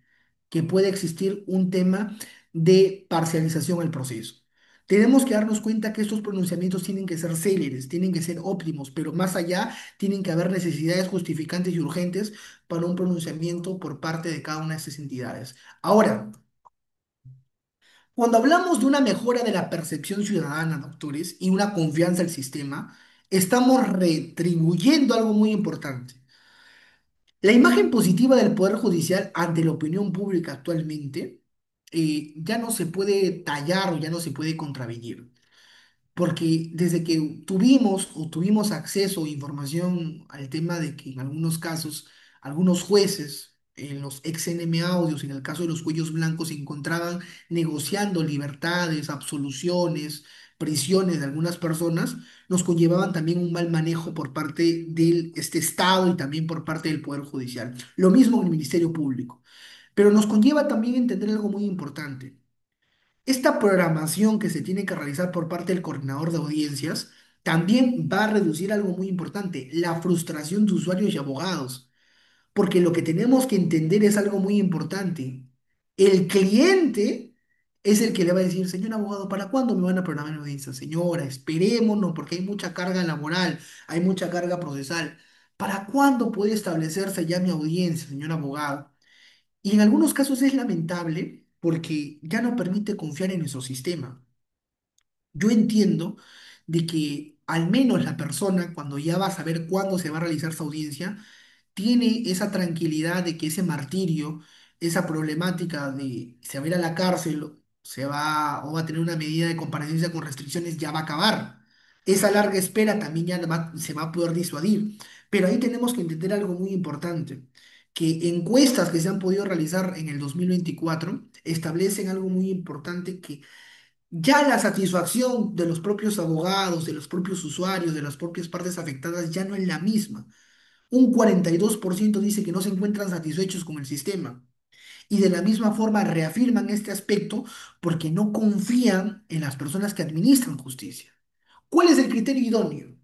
que pueda existir un tema de parcialización al proceso. Tenemos que darnos cuenta que estos pronunciamientos tienen que ser céleres, tienen que ser óptimos, pero más allá tienen que haber necesidades justificantes y urgentes para un pronunciamiento por parte de cada una de estas entidades. Ahora, cuando hablamos de una mejora de la percepción ciudadana, doctores, y una confianza al sistema, estamos retribuyendo algo muy importante. La imagen positiva del Poder Judicial ante la opinión pública actualmente ya no se puede tallar o ya no se puede contravenir. Porque desde que tuvimos acceso a información al tema de que en algunos casos, algunos jueces, en los ex NM audios, en el caso de los cuellos blancos, se encontraban negociando libertades, absoluciones, prisiones de algunas personas, nos conllevaban también un mal manejo por parte de este Estado y también por parte del Poder Judicial. Lo mismo en el Ministerio Público. Pero nos conlleva también entender algo muy importante. Esta programación que se tiene que realizar por parte del coordinador de audiencias también va a reducir algo muy importante, la frustración de usuarios y abogados, porque lo que tenemos que entender es algo muy importante. El cliente es el que le va a decir, señor abogado, ¿para cuándo me van a programar la audiencia? Señora, esperémonos, porque hay mucha carga laboral, hay mucha carga procesal. ¿Para cuándo puede establecerse ya mi audiencia, señor abogado? Y en algunos casos es lamentable porque ya no permite confiar en nuestro sistema. Yo entiendo de que al menos la persona, cuando ya va a saber cuándo se va a realizar su audiencia, tiene esa tranquilidad de que ese martirio, esa problemática de se va a ir a la cárcel, se va o va a tener una medida de comparecencia con restricciones, ya va a acabar. Esa larga espera también se va a poder disuadir. Pero ahí tenemos que entender algo muy importante, que encuestas que se han podido realizar en el 2024 establecen algo muy importante, que ya la satisfacción de los propios abogados, de los propios usuarios, de las propias partes afectadas ya no es la misma. Un 42% dice que no se encuentran satisfechos con el sistema. Y de la misma forma reafirman este aspecto porque no confían en las personas que administran justicia. ¿Cuál es el criterio idóneo?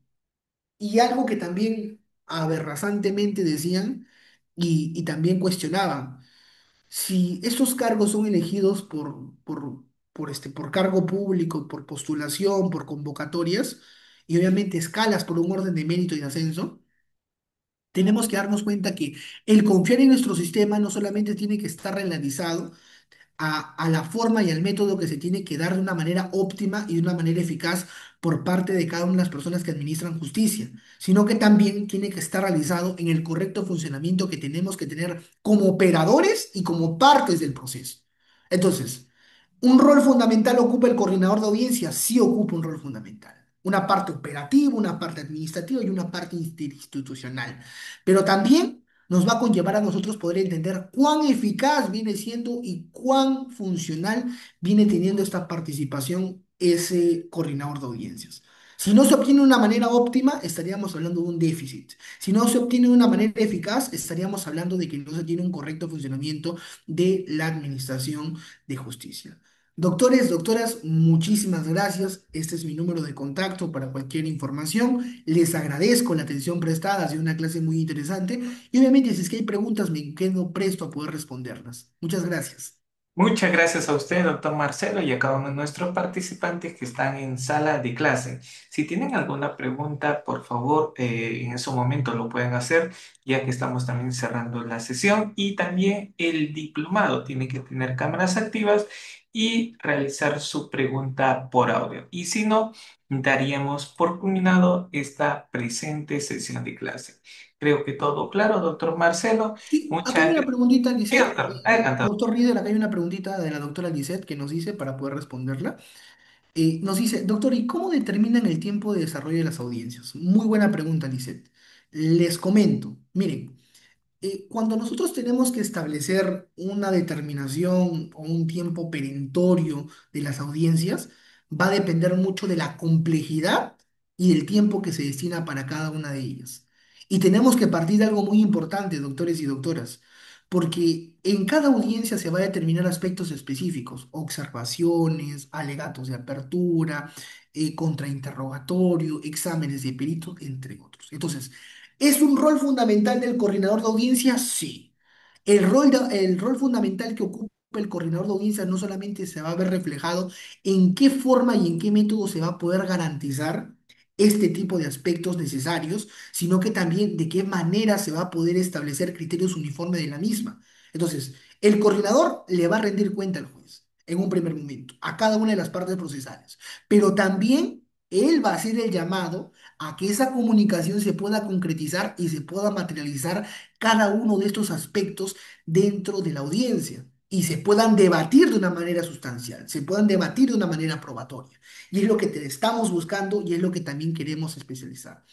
Y algo que también aberrazantemente decían y también cuestionaban. Si estos cargos son elegidos por cargo público, por postulación, por convocatorias, y obviamente escalas por un orden de mérito y de ascenso, tenemos que darnos cuenta que el confiar en nuestro sistema no solamente tiene que estar relativizado a la forma y al método que se tiene que dar de una manera óptima y de una manera eficaz por parte de cada una de las personas que administran justicia, sino que también tiene que estar realizado en el correcto funcionamiento que tenemos que tener como operadores y como partes del proceso. Entonces, ¿un rol fundamental ocupa el coordinador de audiencia? Sí ocupa un rol fundamental. Una parte operativa, una parte administrativa y una parte institucional. Pero también nos va a conllevar a nosotros poder entender cuán eficaz viene siendo y cuán funcional viene teniendo esta participación ese coordinador de audiencias. Si no se obtiene de una manera óptima, estaríamos hablando de un déficit. Si no se obtiene de una manera eficaz, estaríamos hablando de que no se tiene un correcto funcionamiento de la administración de justicia. Doctores, doctoras, muchísimas gracias. Este es mi número de contacto para cualquier información. Les agradezco la atención prestada, ha sido una clase muy interesante y obviamente si es que hay preguntas me quedo presto a poder responderlas. Muchas gracias. Muchas gracias a usted, doctor Marcelo, y a cada uno de nuestros participantes que están en sala de clase. Si tienen alguna pregunta, por favor, en ese momento lo pueden hacer, ya que estamos también cerrando la sesión. Y también el diplomado tiene que tener cámaras activas y realizar su pregunta por audio. Y si no, daríamos por culminado esta presente sesión de clase. Creo que todo claro, doctor Marcelo. Sí, acá hay Muchas una gracias. preguntita, Sí, Lisette. doctor, adelante. Doctor Rieder, acá hay una preguntita de la doctora Lisette que nos dice para poder responderla. Nos dice, doctor, ¿y cómo determinan el tiempo de desarrollo de las audiencias? Muy buena pregunta, Lisette. Les comento, miren. Cuando nosotros tenemos que establecer una determinación o un tiempo perentorio de las audiencias, va a depender mucho de la complejidad y del tiempo que se destina para cada una de ellas. Y tenemos que partir de algo muy importante, doctores y doctoras, porque en cada audiencia se va a determinar aspectos específicos, observaciones, alegatos de apertura, contrainterrogatorio, exámenes de peritos, entre otros. Entonces, ¿es un rol fundamental del coordinador de audiencia? Sí. El rol fundamental que ocupa el coordinador de audiencia no solamente se va a ver reflejado en qué forma y en qué método se va a poder garantizar este tipo de aspectos necesarios, sino que también de qué manera se va a poder establecer criterios uniformes de la misma. Entonces, el coordinador le va a rendir cuenta al juez en un primer momento, a cada una de las partes procesales, pero también él va a hacer el llamado a que esa comunicación se pueda concretizar y se pueda materializar cada uno de estos aspectos dentro de la audiencia y se puedan debatir de una manera sustancial, se puedan debatir de una manera probatoria. Y es lo que estamos buscando y es lo que también queremos especializar.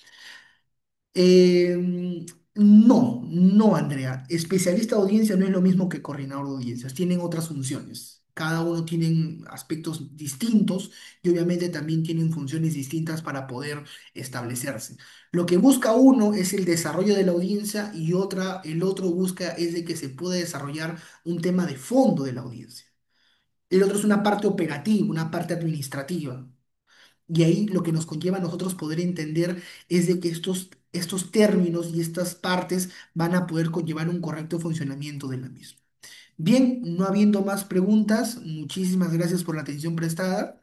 No, no, Andrea. Especialista de audiencia no es lo mismo que coordinador de audiencias. Tienen otras funciones. Cada uno tiene aspectos distintos y obviamente también tienen funciones distintas para poder establecerse. Lo que busca uno es el desarrollo de la audiencia y el otro busca es de que se pueda desarrollar un tema de fondo de la audiencia. El otro es una parte operativa, una parte administrativa. Y ahí lo que nos conlleva a nosotros poder entender es de que estos términos y estas partes van a poder conllevar un correcto funcionamiento de la misma. Bien, no habiendo más preguntas, muchísimas gracias por la atención prestada.